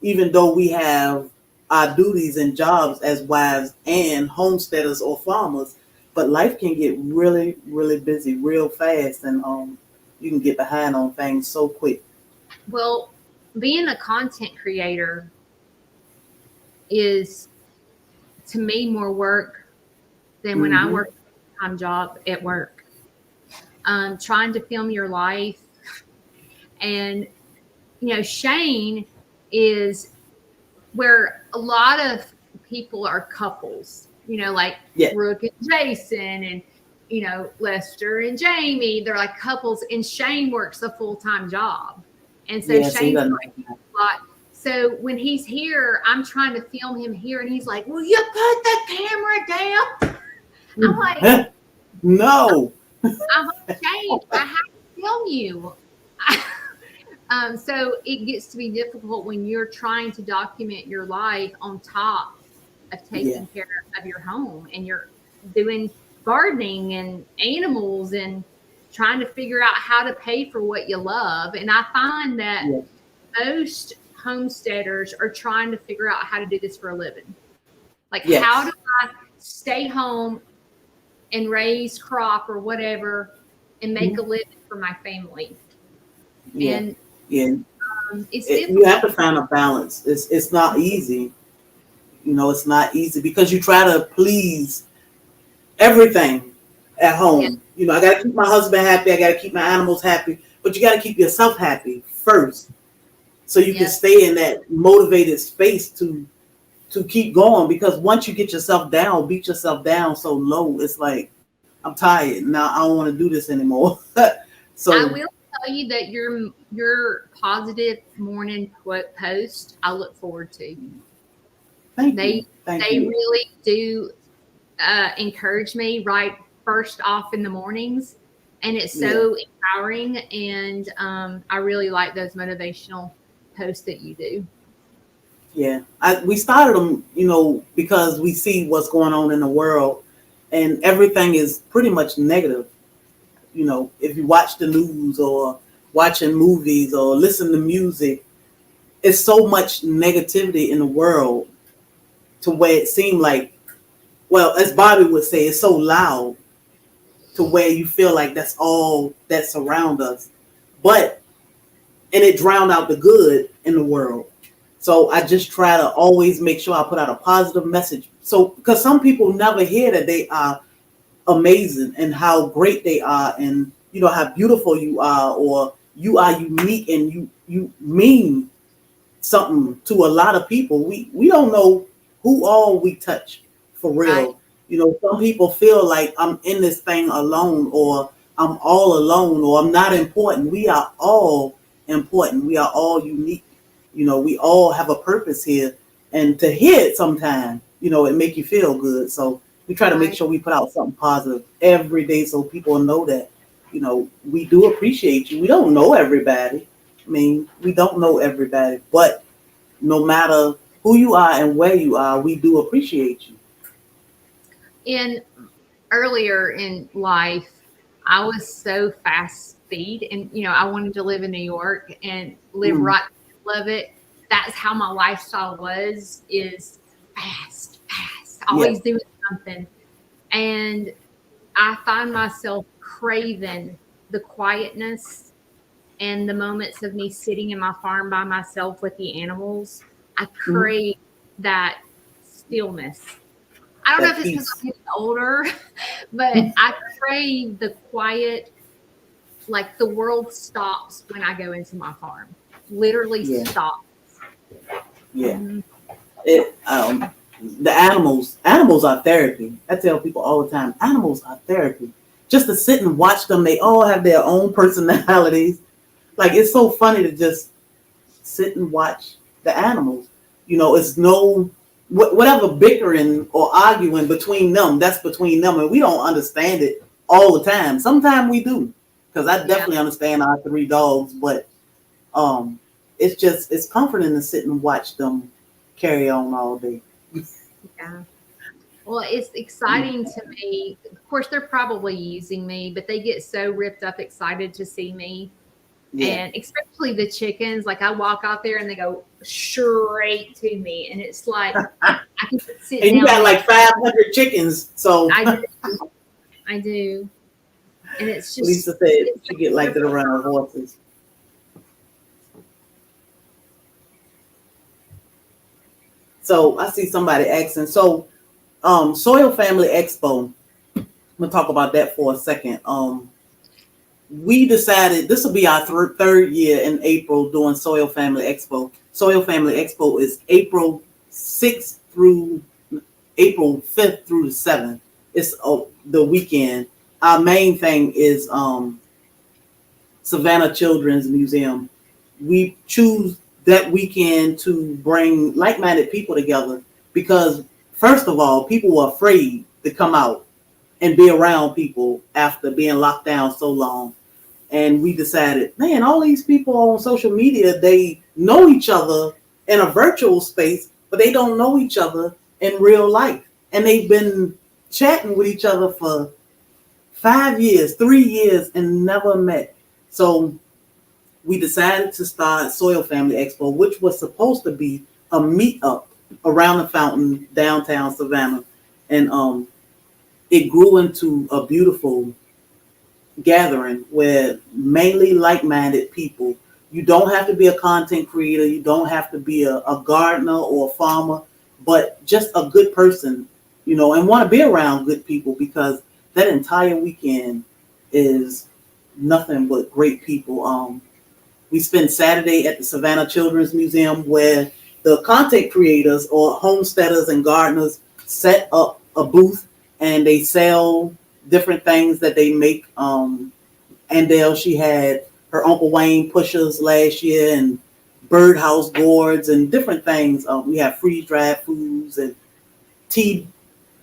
even though we have our duties and jobs as wives and homesteaders or farmers, but life can get really, really busy real fast, and you can get behind on things so quick. Well, being a content creator is, to me, more work than when I work a full-time job at work. Trying to film your life. And, Shane is where a lot of people are couples, like Brooke and Jason and, Lester and Jamie. They're like couples, and Shane works a full-time job. And so Shane's like a lot. So when he's here, I'm trying to film him here, and he's like, "Will you put the camera down?" I'm like, "No." I'm like, "Shane, I have to film you." So it gets to be difficult when you're trying to document your life on top of taking care of your home, and you're doing gardening and animals and trying to figure out how to pay for what you love. And I find that most homesteaders are trying to figure out how to do this for a living. Like, how do I stay home and raise crop or whatever and make a living for my family? And it's difficult. You have to find a balance. It's not easy. It's not easy because you try to please everything at home. I got to keep my husband happy. I got to keep my animals happy. But you got to keep yourself happy first, so you can stay in that motivated space to keep going. Because once you get yourself down, beat yourself down so low, it's like, I'm tired now. I don't want to do this anymore. So I will tell you that your positive morning post, I look forward to. Thank you. They really do encourage me right first off in the mornings, and it's so empowering, and I really like those motivational posts that you do. We started them because we see what's going on in the world, and everything is pretty much negative. If you watch the news or watching movies or listen to music, it's so much negativity in the world to where it seemed like, well, as Bobby would say, it's so loud to where you feel like that's all that's around us. And it drowned out the good in the world. So I just try to always make sure I put out a positive message. So, because some people never hear that they are amazing and how great they are, and how beautiful you are, or you are unique and you mean something to a lot of people. We don't know who all we touch for real. Right. You know, some people feel like I'm in this thing alone, or I'm all alone, or I'm not important. We are all important. We are all unique. You know, we all have a purpose here. And to hear it sometime, you know, it make you feel good. So we try to make Right. sure we put out something positive every day so people know that, you know, we do appreciate you. We don't know everybody. I mean, we don't know everybody, but no matter who you are and where you are, we do appreciate you. And earlier in life, I was so fast speed, and I wanted to live in New York and live Mm, right in the middle of it. That's how my lifestyle was, is fast, fast, yeah. always doing something. And I find myself craving the quietness and the moments of me sitting in my farm by myself with the animals. I Mhm. crave that stillness. I don't know That if it's because peace. I'm getting older, but I crave the quiet, like the world stops when I go into my farm. Literally Yeah. stop. Yeah. Mhm. It the animals are therapy. I tell people all the time, animals are therapy. Just to sit and watch them, they all have their own personalities. Like, it's so funny to just sit and watch the animals. You know, it's no whatever bickering or arguing between them, that's between them, and we don't understand it all the time. Sometimes we do, because I Yeah. definitely understand our three dogs, but um, it's comforting to sit and watch them carry on all day. Yeah. Well, it's exciting to me. Of course, they're probably using me, but they get so ripped up excited to see me. Yeah, And especially the chickens, like I walk out there and they go straight to me. And it's like I can just sit and you down got and like 500 chickens, so I do. I do. And it's Lisa just, said it's she get like so that around horses. So I see somebody asking. So, Soil Family Expo. I'm gonna talk about that for a second. We decided this will be our third year in April doing Soil Family Expo. Soil Family Expo is April 6th through April 5th through the 7th. It's the weekend. Our main thing is Savannah Children's Museum. We choose that weekend to bring like-minded people together because, first of all, people were afraid to come out and be around people after being locked down so long. And we decided, man, all these people on social media, they know each other in a virtual space, but they don't know each other in real life. And they've been chatting with each other for 5 years, 3 years, and never met. So we decided to start Soil Family Expo, which was supposed to be a meetup around the fountain downtown Savannah. And it grew into a beautiful gathering where mainly like-minded people. You don't have to be a content creator. You don't have to be a gardener or a farmer, but just a good person, you know, and want to be around good people because that entire weekend is nothing but great people. We spent Saturday at the Savannah Children's Museum where the content creators or homesteaders and gardeners set up a booth and they sell different things that they make. Andale, she had her Uncle Wayne pushers last year and birdhouse gourds and different things. We have freeze-dried foods and tea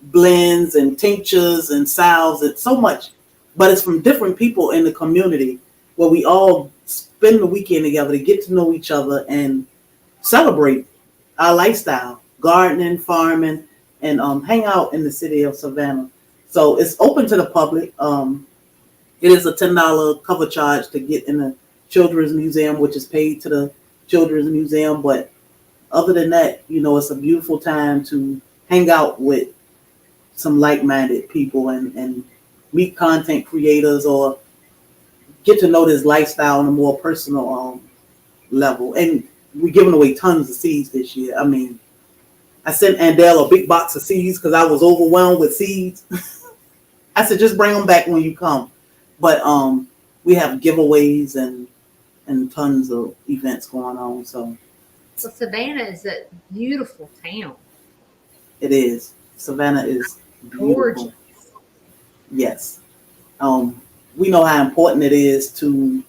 blends and tinctures and salves and so much. But it's from different people in the community where we all spend the weekend together to get to know each other and celebrate our lifestyle, gardening, farming, and hang out in the city of Savannah. So it's open to the public. It is a $10 cover charge to get in the Children's Museum, which is paid to the Children's Museum. But other than that, you know, it's a beautiful time to hang out with some like-minded people and meet content creators or get to know this lifestyle on a more personal level. And we're giving away tons of seeds this year. I mean, I sent Andel a big box of seeds because I was overwhelmed with seeds. I said, just bring them back when you come. But we have giveaways and tons of events going on. So Well, Savannah is a beautiful town. It is. Savannah is Gorgeous. beautiful. Yes. We know how important it is to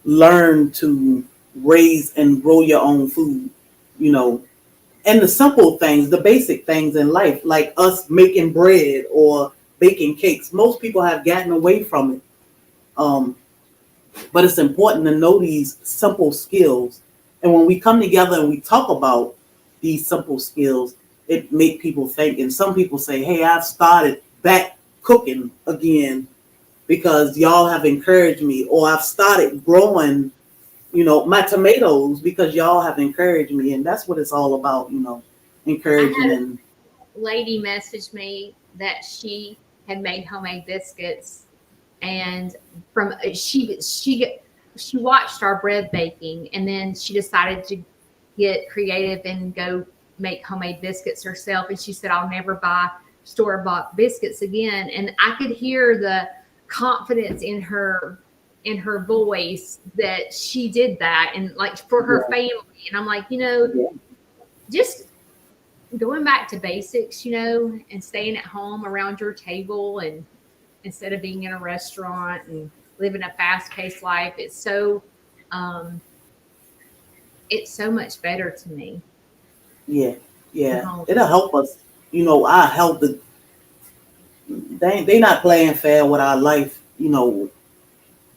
learn to raise and grow your own food, you know, and the simple things, the basic things in life, like us making bread or baking cakes. Most people have gotten away from it. Um, but it's important to know these simple skills. And when we come together and we talk about these simple skills, it make people think. And some people say, hey, I've started back cooking again because y'all have encouraged me, or I've started growing, my tomatoes because y'all have encouraged me. And that's what it's all about, encouraging. And Lady messaged me that she had made homemade biscuits, and from she watched our bread baking, and then she decided to get creative and go make homemade biscuits herself. And she said, I'll never buy store-bought biscuits again. And I could hear the confidence in her voice that she did that, and like for her family. And I'm like, just going back to basics, and staying at home around your table, and instead of being in a restaurant and living a fast-paced life, it's so much better to me. Yeah, it'll help us. I help the. They not playing fair with our life.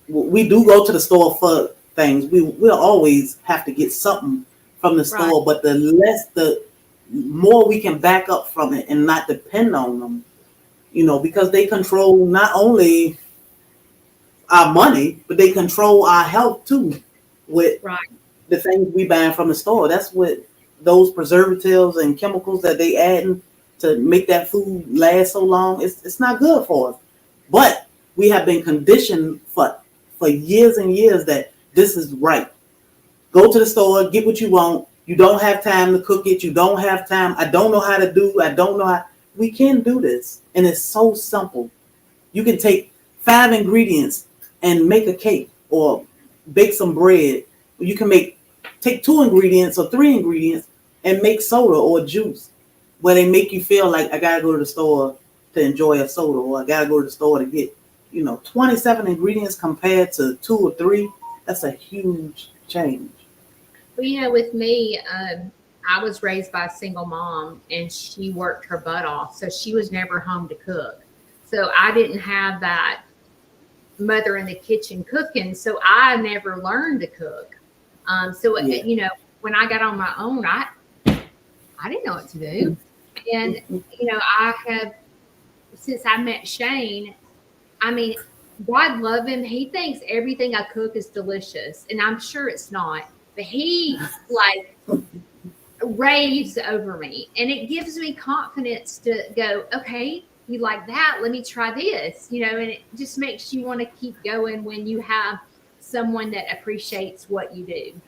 We do go to the store for things. We'll always have to get something from the store, but the more we can back up from it and not depend on them, because they control not only our money, but they control our health too with the things we buy from the store. That's what those preservatives and chemicals that they add to make that food last so long. It's not good for us. But we have been conditioned for years and years that this is right. Go to the store, get what you want. You don't have time to cook it. You don't have time. I don't know how to do. I don't know how. We can do this. And it's so simple. You can take 5 ingredients and make a cake or bake some bread. You can take 2 ingredients or 3 ingredients and make soda or juice, where they make you feel like I got to go to the store to enjoy a soda, or I got to go to the store to get, 27 ingredients compared to 2 or 3. That's a huge change. Well, with me, I was raised by a single mom, and she worked her butt off. So she was never home to cook. So I didn't have that mother in the kitchen cooking. So I never learned to cook. When I got on my own, I didn't know what to do. And, I have, since I met Shane, God love him. He thinks everything I cook is delicious. And I'm sure it's not. But he raves over me. And it gives me confidence to go, okay, you like that? Let me try this. And it just makes you want to keep going when you have someone that appreciates what you do.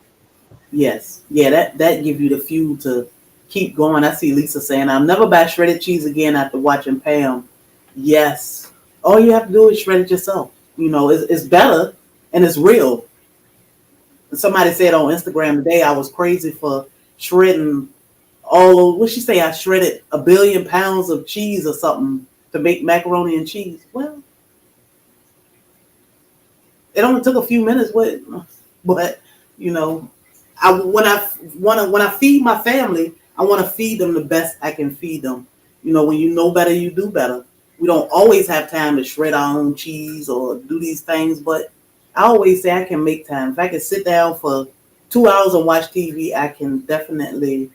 Yes. Yeah, that gives you the fuel to keep going. I see Lisa saying, I'll never buy shredded cheese again after watching Pam. Yes. All you have to do is shred it yourself. It's better and it's real. Somebody said on Instagram today I was crazy for shredding what she say? I shredded 1 billion pounds of cheese or something to make macaroni and cheese. Well, it only took a few minutes, but when I feed my family, I want to feed them the best I can feed them. When you know better, you do better. We don't always have time to shred our own cheese or do these things, but I always say I can make time. If I can sit down for 2 hours and watch TV, I can definitely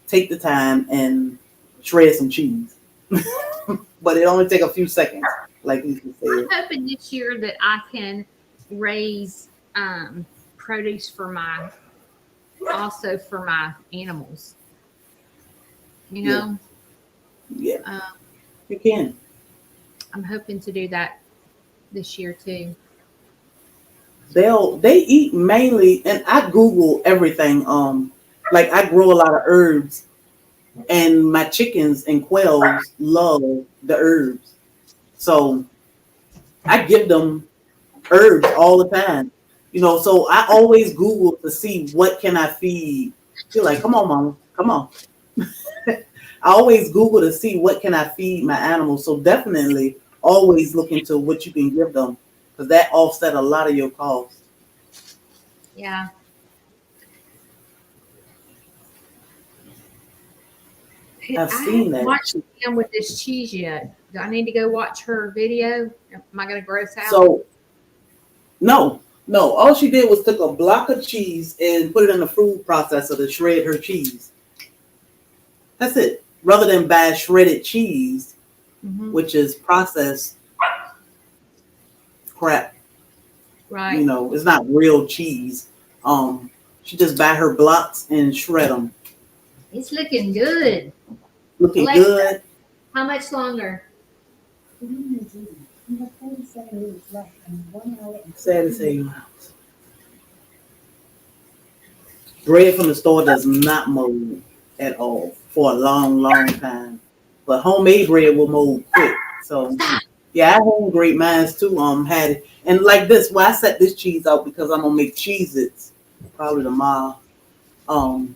take the time and shred some cheese. But it only take a few seconds, like you said. I'm hoping this year that I can raise produce for my animals. Yeah. You can. I'm hoping to do that this year too. They eat mainly, and I Google everything. Like I grow a lot of herbs, and my chickens and quails love the herbs. So I give them herbs all the time. So I always Google to see what can I feed. You're like, come on, mama, come on. I always Google to see what can I feed my animals. So definitely always look into what you can give them because that offset a lot of your costs. Yeah. I've I seen haven't that. watched him with this cheese yet. Do I need to go watch her video? Am I going to gross out? So no, no. All she did was took a block of cheese and put it in the food processor to shred her cheese. That's it. Rather than buy shredded cheese, Mm-hmm. which is processed crap. Right. It's not real cheese. She just buy her blocks and shred them. It's looking good. Looking Alexa, good. how much longer? Judy, you have 47 minutes left and 1 hour and Sad to 15 say, minutes. bread from the store does not mold at all for a long, long time. But homemade bread will mold quick. So yeah, I home grate mine too. Had it and like this. Why I set this cheese out because I'm gonna make Cheez-Its probably tomorrow. Um,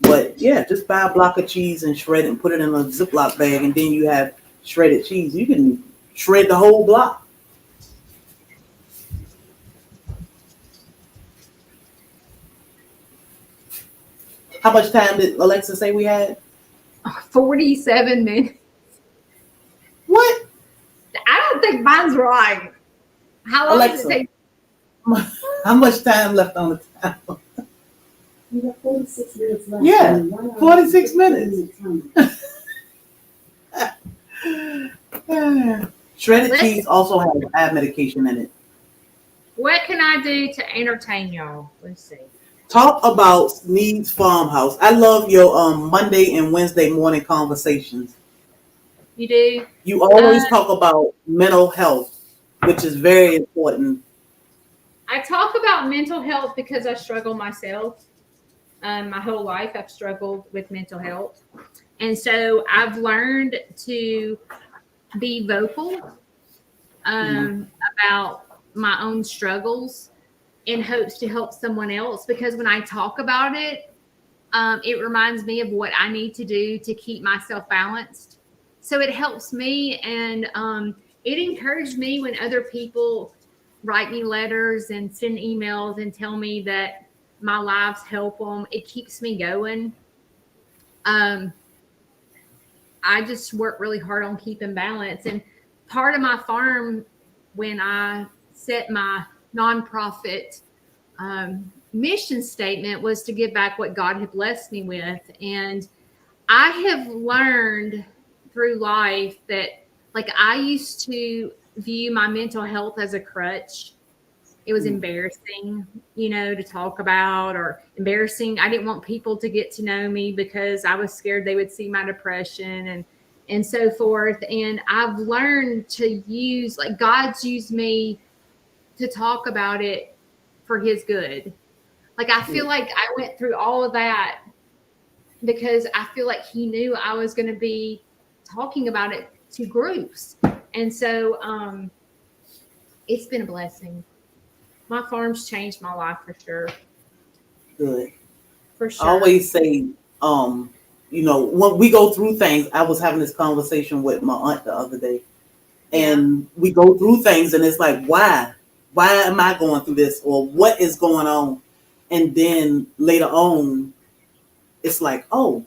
but yeah, just buy a block of cheese and shred it and put it in a Ziploc bag, and then you have shredded cheese. You can shred the whole block. How much time did Alexa say we had? 47 minutes. What? I don't think mine's right. How long does Alexa, it take? how much time left on the timer? You have 46 minutes left. Yeah, and 1 hour 46 and 15 minutes. time. Shredded Listen. cheese also has eye medication in it. What can I do to entertain y'all? Let's see. Talk about Needs Farmhouse. I love your Monday and Wednesday morning conversations. You do? You always talk about mental health, which is very important. I talk about mental health because I struggle myself. My whole life, I've struggled with mental health. And so I've learned to be vocal about my own struggles in hopes to help someone else. Because when I talk about it, it reminds me of what I need to do to keep myself balanced. So it helps me, and it encouraged me when other people write me letters and send emails and tell me that my lives help them. It keeps me going. I just work really hard on keeping balance. And part of my farm, when I set my nonprofit mission statement, was to give back what God had blessed me with. And I have learned through life that, like, I used to view my mental health as a crutch. It was embarrassing, to talk about, or embarrassing. I didn't want people to get to know me because I was scared they would see my depression and so forth. And I've learned to use, like, God's used me to talk about it for his good. Like, I feel like I went through all of that because I feel like he knew I was going to be talking about it to groups. And so it's been a blessing. My farm's changed my life for sure. Good. For sure. I always say, when we go through things, I was having this conversation with my aunt the other day, and we go through things, and it's like, why? Why am I going through this? Or what is going on? And then later on, it's like, oh,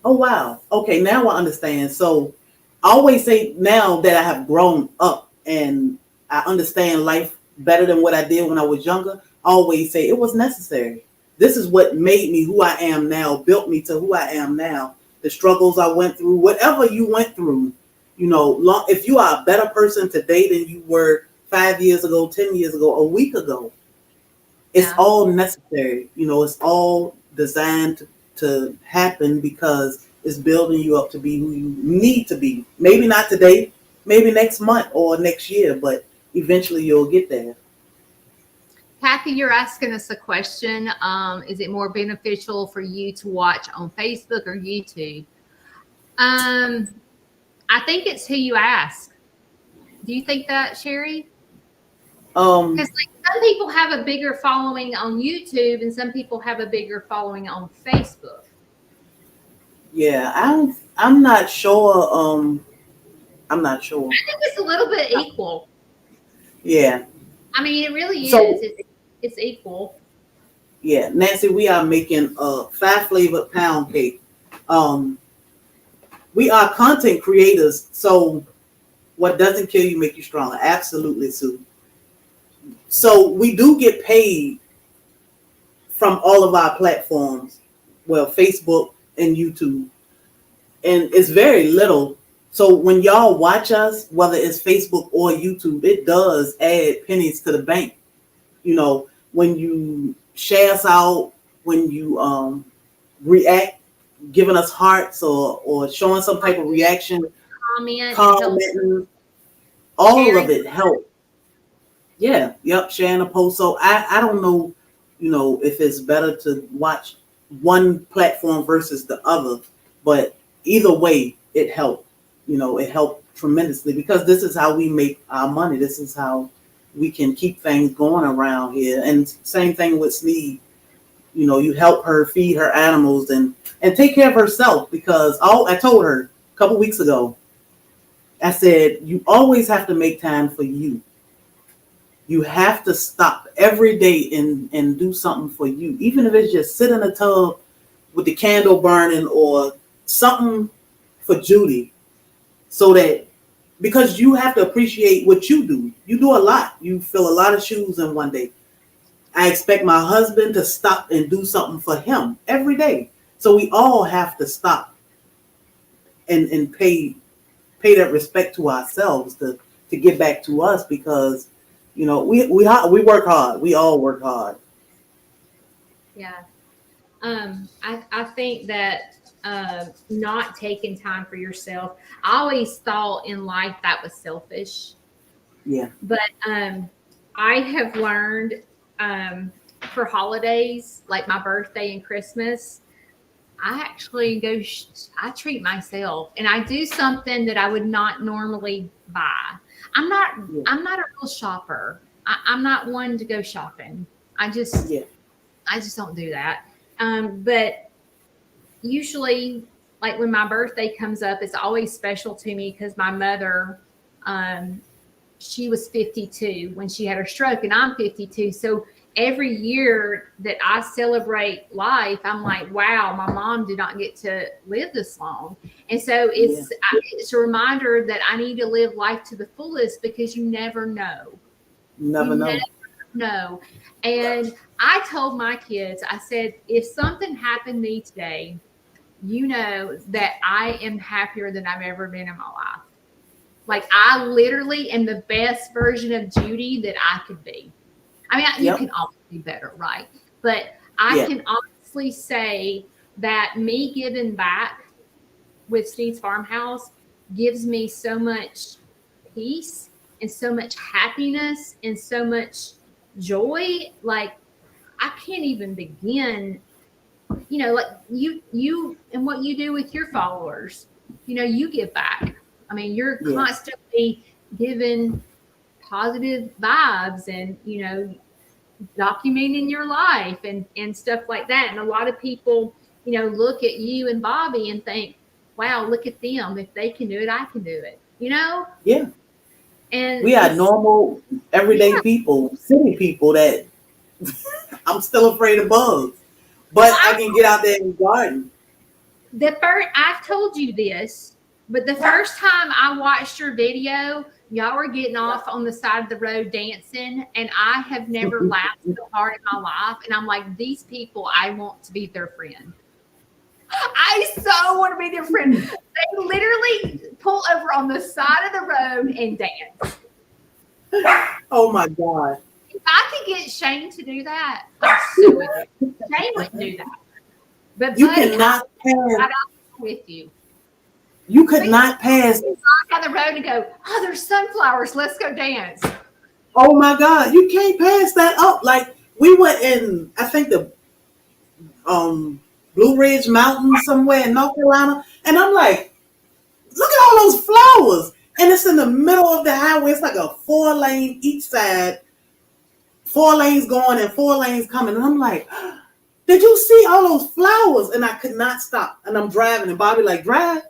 wow. Okay, now I understand. So I always say now that I have grown up and I understand life better than what I did when I was younger, I always say it was necessary. This is what made me who I am now, built me to who I am now. The struggles I went through, whatever you went through, if you are a better person today than you were 5 years ago, 10 years ago, a week ago, it's all necessary. It's all designed to happen because it's building you up to be who you need to be. Maybe not today, maybe next month or next year, but eventually you'll get there. Kathy, you're asking us a question. Is it more beneficial for you to watch on Facebook or YouTube? I think it's who you ask. Do you think that, Sherry? Because some people have a bigger following on YouTube and some people have a bigger following on Facebook. Yeah, I'm not sure. I'm not sure. I think it's a little bit equal. Yeah. I mean, it really is. So It's equal. yeah, Nancy, we are making a 5 flavored pound cake. Um, we are content creators, so what doesn't kill you make you stronger. Absolutely, Sue. So we do get paid from all of our platforms, well, Facebook and YouTube, and it's very little. So when y'all watch us, whether it's Facebook or YouTube, it does add pennies to the bank. You know, when you share us out, when you react, giving us hearts or showing some type of reaction, Comment, it helps commenting, all sharing. of it helps. Yeah, yep, sharing a post. So I don't know, if it's better to watch one platform versus the other, but either way, it helped. It helped tremendously because this is how we make our money. This is how we can keep things going around here. And same thing with Sneed. You help her feed her animals and take care of herself because I told her a couple weeks ago, I said, you always have to make time for you. You have to stop every day and do something for you, even if it's just sit in a tub with the candle burning or something for Judy, so that because you have to appreciate what you do. You do a lot. You fill a lot of shoes in one day. I expect my husband to stop and do something for him every day. So we all have to stop and pay that respect to ourselves to get back to us because we work hard. We all work hard. Yeah. I think that not taking time for yourself, I always thought in life that was selfish. Yeah. But I have learned for holidays, like my birthday and Christmas, I actually I treat myself and I do something that I would not normally buy. I'm not, Yeah. I'm not a real shopper. I'm not one to go shopping. I just, Yeah. I just don't do that. But usually, like when my birthday comes up, it's always special to me because my mother, um, she was 52 when she had her stroke, and I'm 52. So every year that I celebrate life, I'm like, wow, my mom did not get to live this long. And so Yeah. it's a reminder that I need to live life to the fullest because you never know. You You never never know. know. And I told my kids, I said, if something happened to me today, you know that I am happier than I've ever been in my life. Like I literally am the best version of Judy that I could be. I mean, you Yep. can always be better, right? But I Yeah. can honestly say that me giving back with Steve's Farmhouse gives me so much peace and so much happiness and so much joy. Like I can't even begin, like you and what you do with your followers. You give back. I mean, you're Yeah. constantly giving positive vibes and documenting your life and stuff like that. And a lot of people, look at you and Bobby and think, wow, look at them. If they can do it, I can do it. Yeah. And We are it's, normal, everyday yeah. people, city people that I'm still afraid of bugs, Well, but I can get out there in the garden. I've told you this, but the first time I watched your video, y'all were getting off on the side of the road dancing, and I have never laughed so hard in my life. And I'm like, these people, I want to be their friend. I so want to be their friend. They literally pull over on the side of the road and dance. Oh my God. If I could get Shane to do that, I'm so with you. Shane wouldn't do that. But You buddy, cannot I'm pass. with you. You could not pass. Down the road and go, oh, there's sunflowers. Let's go dance. Oh my God. You can't pass that up. Like we went in, I think the Blue Ridge Mountains somewhere in North Carolina, and I'm like, look at all those flowers. And it's in the middle of the highway. It's like a 4-lane each side, 4 lanes going and 4 lanes coming. And I'm like, did you see all those flowers? And I could not stop. And I'm driving, and Bobby like, drive,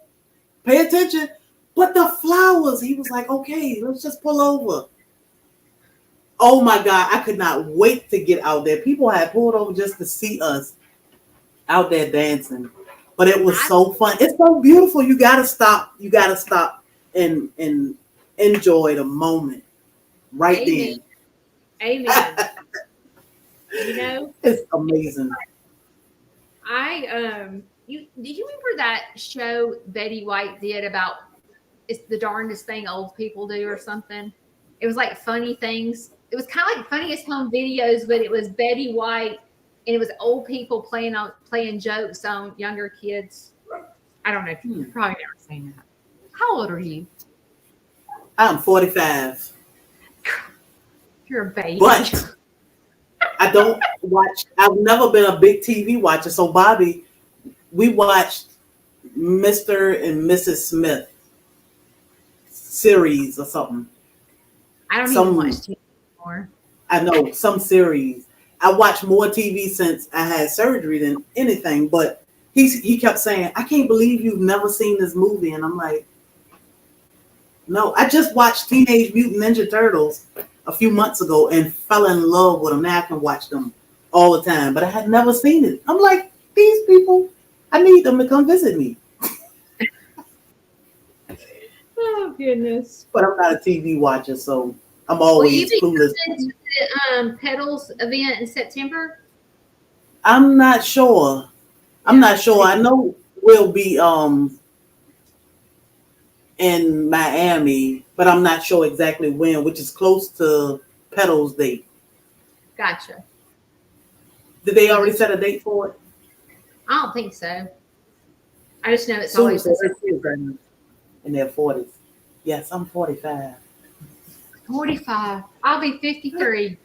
pay attention. But the flowers, he was like, okay, let's just pull over. Oh my God, I could not wait to get out there. People had pulled over just to see us out there dancing. But it was so fun. It's so beautiful. You gotta stop. You gotta stop and enjoy the moment right Amen. Amen. It's amazing. Did you remember that show Betty White did about it's the darndest thing old people do or something? It was like funny things. It was kind of like Funniest Home Videos, but it was Betty White and it was old people playing jokes on younger kids. I don't know if you've probably never seen that. How old are you? I'm 45. You're a baby. But I don't watch. I've never been a big TV watcher. So Bobby, we watched Mr. and Mrs. Smith series or something. I don't even watch TV anymore. I know, some series. I watch more TV since I had surgery than anything. But he kept saying, I can't believe you've never seen this movie. And I'm like, no, I just watched Teenage Mutant Ninja Turtles a few months ago and fell in love with them. Now I can watch them all the time, but I had never seen it. I'm like, these people, I need them to come visit me. Oh goodness! But I'm not a TV watcher, so I'm always clueless. To the Petals event in September? I'm not sure. I know we'll be in Miami, but I'm not sure exactly when, which is close to Petals' date. Gotcha. Did they already set a date for it? I don't think so. I just know it's always in their 40s. Yes, I'm 45. 45. I'll be 53.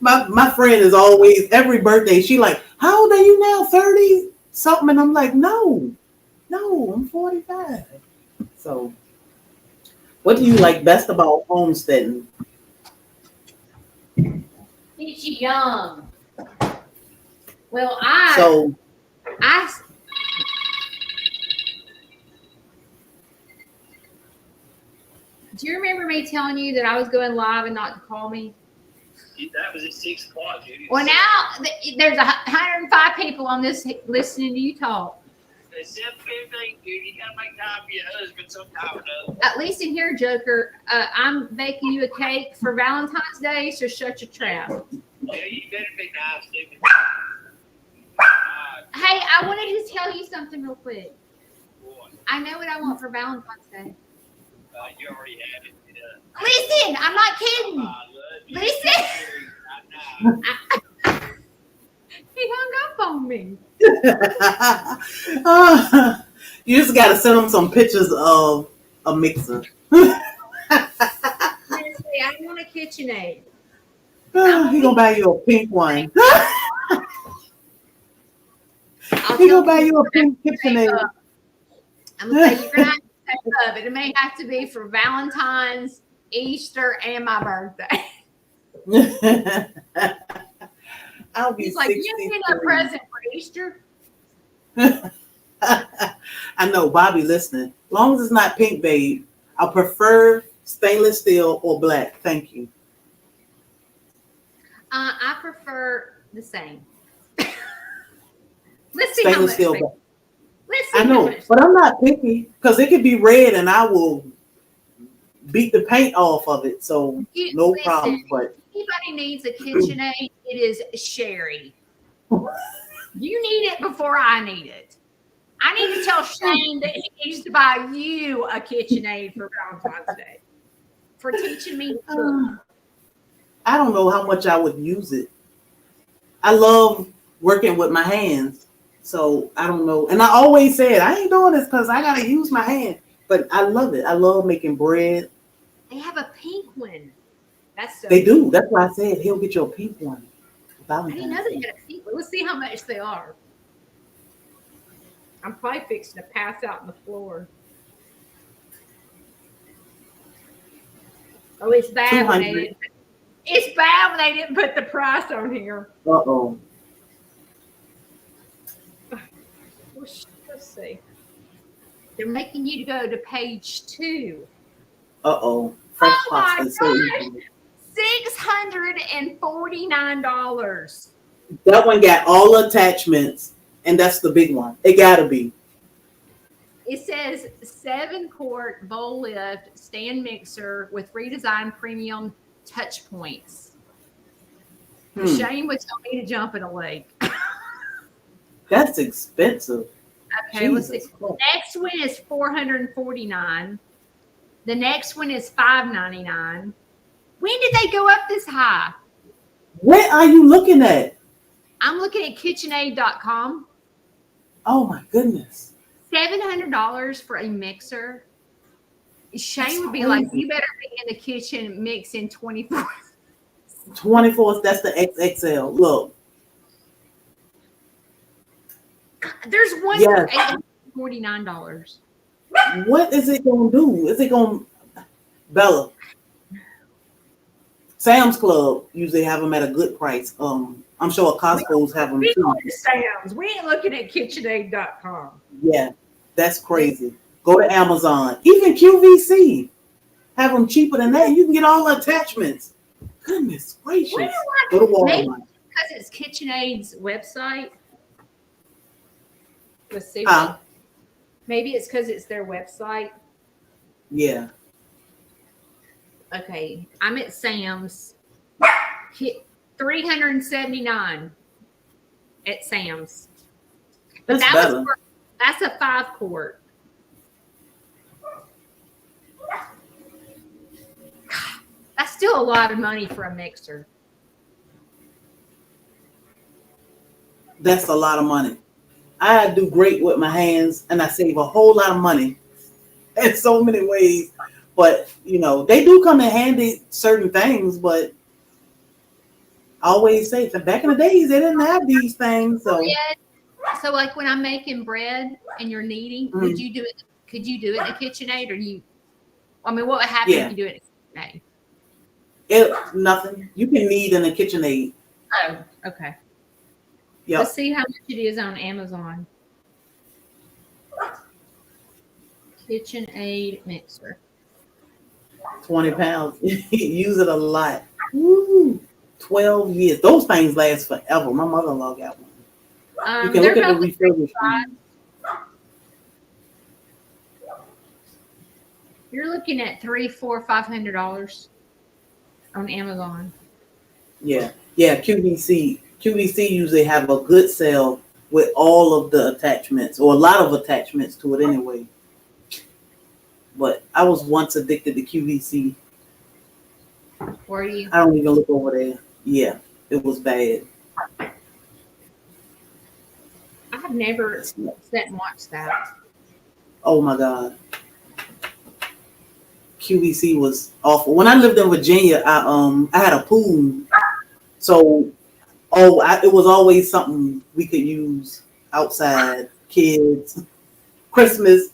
My friend is always, every birthday, she like, how old are you now? 30 something? And I'm like, no, I'm 45. So what do you like best about homesteading? Keeps you young. Well, do you remember me telling you that I was going live and not to call me? That was at 6 o'clock, Judy. Well, now there's 105 people on this listening to you talk. It's 7:15, Judy. You gotta make time for your husband sometime or another. At least in here, Joker, I'm baking you a cake for Valentine's Day, so shut your trap. Yeah, you better be nice to me. Hey, I wanted to tell you something real quick. Boy, I know what I want for Valentine's Day. you already have it. Listen, I'm not kidding. I love you. Listen. I know. He hung up on me. You just got to send them some pictures of a mixer. Honestly, I want a KitchenAid. He gonna buy you a pink one. He gonna buy you a pink KitchenAid. I'm gonna say you're gonna have to pay up, but it may have to be for Valentine's, Easter, and my birthday. I'll be. He's like, you need a present for Easter. I know, Bobby listening. As long as it's not pink, babe, I prefer stainless steel or black. Thank you. I prefer the same. Let's see Stainless how much. steel black. Let's see I know, but I'm not picky because it could be red and I will beat the paint off of it. So no problem. But if anybody needs a KitchenAid, it is Sherry. You need it before I need it. I need to tell Shane that he needs to buy you a KitchenAid for Valentine's Day for teaching me to cook. I don't know how much I would use it. I love working with my hands. So I don't know. And I always said, I ain't doing this because I got to use my hand. But I love it. I love making bread. They have a pink one. They do. That's why I said he'll get you a pink one. I didn't know they had a pink one. Let's see how much they are. I'm probably fixing to pass out on the floor. Oh, it's that one. It's bad when they didn't put the price on here. Uh-oh. Let's see. They're making you go to page 2. Uh-oh. Fresh Oh my pasta is so gosh. easy. $649. That one got all attachments, and that's the big one. It gotta be. It says 7-quart bowl lift stand mixer with redesigned premium touch points. Shane would tell me to jump in a lake. That's expensive. Okay, let's see. Jesus Christ. Next one is $449. The next one is $599. When did they go up this high? What are you looking at? I'm looking at KitchenAid.com. Oh my goodness. $700 for a mixer. Shane That's would be crazy. like, you better be in the kitchen mixing 24. 24th, that's the XXL. Look. There's one Yes. for $849. What is it gonna do? Is it gonna Bella? Sam's Club usually have them at a good price. I'm sure Costco's have them We too. going to Sam's. We ain't looking at KitchenAid.com. Yeah, that's crazy. Go to Amazon, even QVC, have them cheaper than that. You can get all the attachments. Goodness gracious. What do Go to maybe Walmart. because it's KitchenAid's website. Let's see. Maybe it's because it's their website. Yeah. Okay, I'm at Sam's. $379 at Sam's. But That's better. that's a 5-quart. That's still a lot of money for a mixer. That's a lot of money. I do great with my hands, and I save a whole lot of money in so many ways. But you know, they do come in handy certain things. But I always say, back in the days, they didn't have these things. So So, like when I'm making bread and you're kneading, would you do it? Could you do it in a KitchenAid, or you? I mean, what would happen if you do it in a KitchenAid? Nothing. You can knead in a KitchenAid. Oh, okay. Yep. Let's see how much it is on Amazon. KitchenAid mixer. 20 pounds. Use it a lot. Woo. 12 years. Those things last forever. My mother-in-law got one. You can look at the refurbished. You're looking at $300, $400, $500 on Amazon. Yeah. QVC usually have a good sale with all of the attachments, or a lot of attachments to it anyway. But I was once addicted to QVC. Were you? I don't even look over there. Yeah, it was bad. I have never sat and watched that. Oh my God. QVC was awful. When I lived in Virginia, I had a pool. So it was always something we could use outside. Kids, Christmas.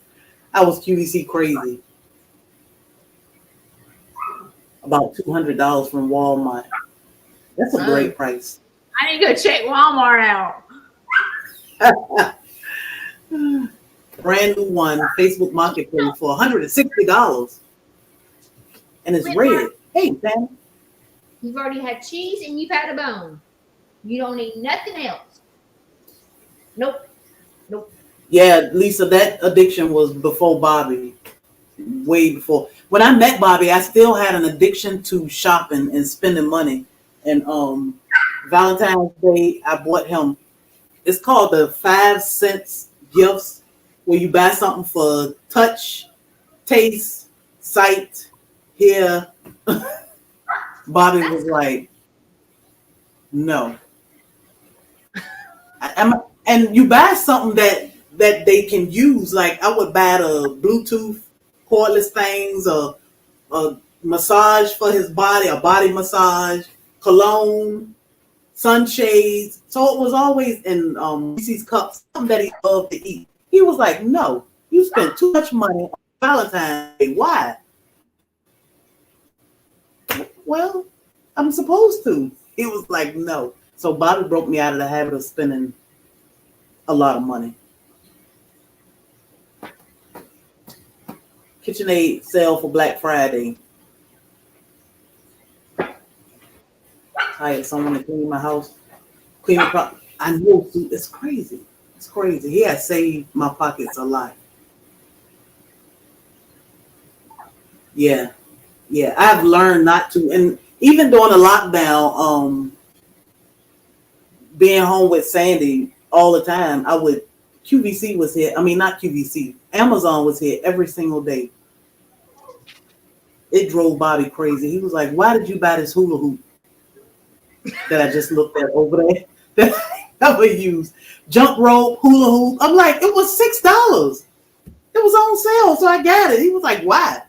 I was QVC crazy. About $200 from Walmart. That's a great price. I need to go check Walmart out. Brand new one, Facebook Marketplace for $160. And it's red. Hey, Sam. You've already had cheese and you've had a bone. You don't need nothing else. Nope. Yeah, Lisa, that addiction was before Bobby. Way before. When I met Bobby, I still had an addiction to shopping and spending money. And Valentine's Day, I bought him. It's called the 5 cents gifts, where you buy something for touch, taste, sight, hear. Bobby was like, no. And you buy something that they can use. Like I would buy the Bluetooth cordless things, a massage for his body, a body massage, cologne, sunshades. So it was always in Reese's cups, something that he loved to eat. He was like, no, you spent too much money on Valentine's Day. Why? Well, I'm supposed to. He was like, no. So Bobby broke me out of the habit of spending a lot of money. KitchenAid sale for Black Friday. Hired someone to clean my house. Clean the I know, it's crazy. It's crazy. He has saved my pockets a lot. Yeah. Yeah. I've learned not to, and even during the lockdown, being home with Sandy all the time, QVC was here. I mean, not QVC. Amazon was here every single day. It drove Bobby crazy. He was like, why did you buy this hula hoop that I just looked at over there that I never used? Jump rope, hula hoop. I'm like, it was $6. It was on sale, so I got it. He was like, why?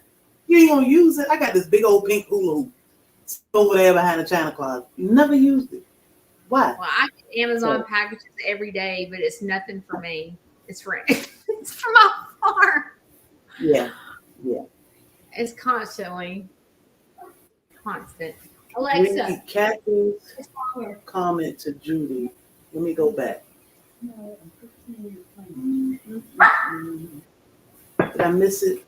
You ain't gonna use it? I got this big old pink hula hoop over there behind the china closet. You never used it. Why? Well, I get Amazon packages every day, but it's nothing for me. It's for it's for my farm. Yeah. Yeah. It's constant. We Alexa, need Kathy's comment to Judy. Let me go back. No, I'm 15 minutes. Did I miss it?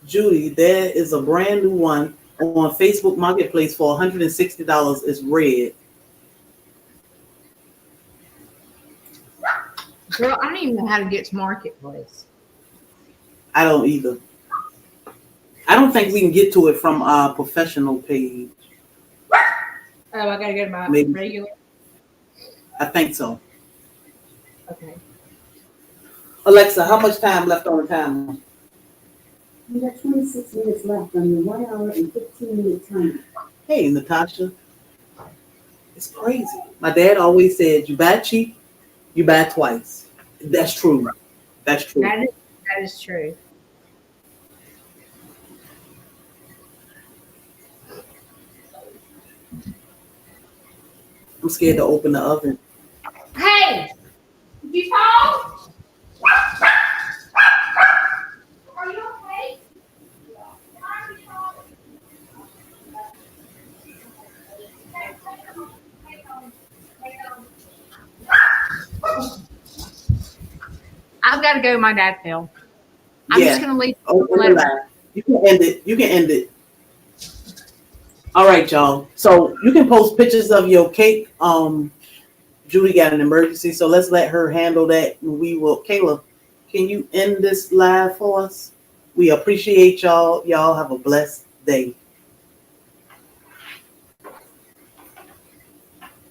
Judy, there is a brand new one on Facebook Marketplace for $160. It's red. girl, I don't even know how to get to Marketplace. I don't either. I don't think we can get to it from our professional page. Oh, I gotta go to my Maybe. regular. I think so. Okay. Alexa, how much time left on the timer? You got 26 minutes left on your 1 hour and 15-minute timer. Hey, Natasha. It's crazy. My dad always said, you buy cheap, you buy twice. That's true. That's true. That is true. I'm scared to open the oven. Hey, did you talk? Are you okay? I've got to go. My dad fell. I'm just gonna leave. Open the line. You can end it. You can end it. All right, y'all. So you can post pictures of your cake. Judy got an emergency, so let's let her handle that. We will. Kayla, can you end this live for us? We appreciate y'all. Y'all have a blessed day.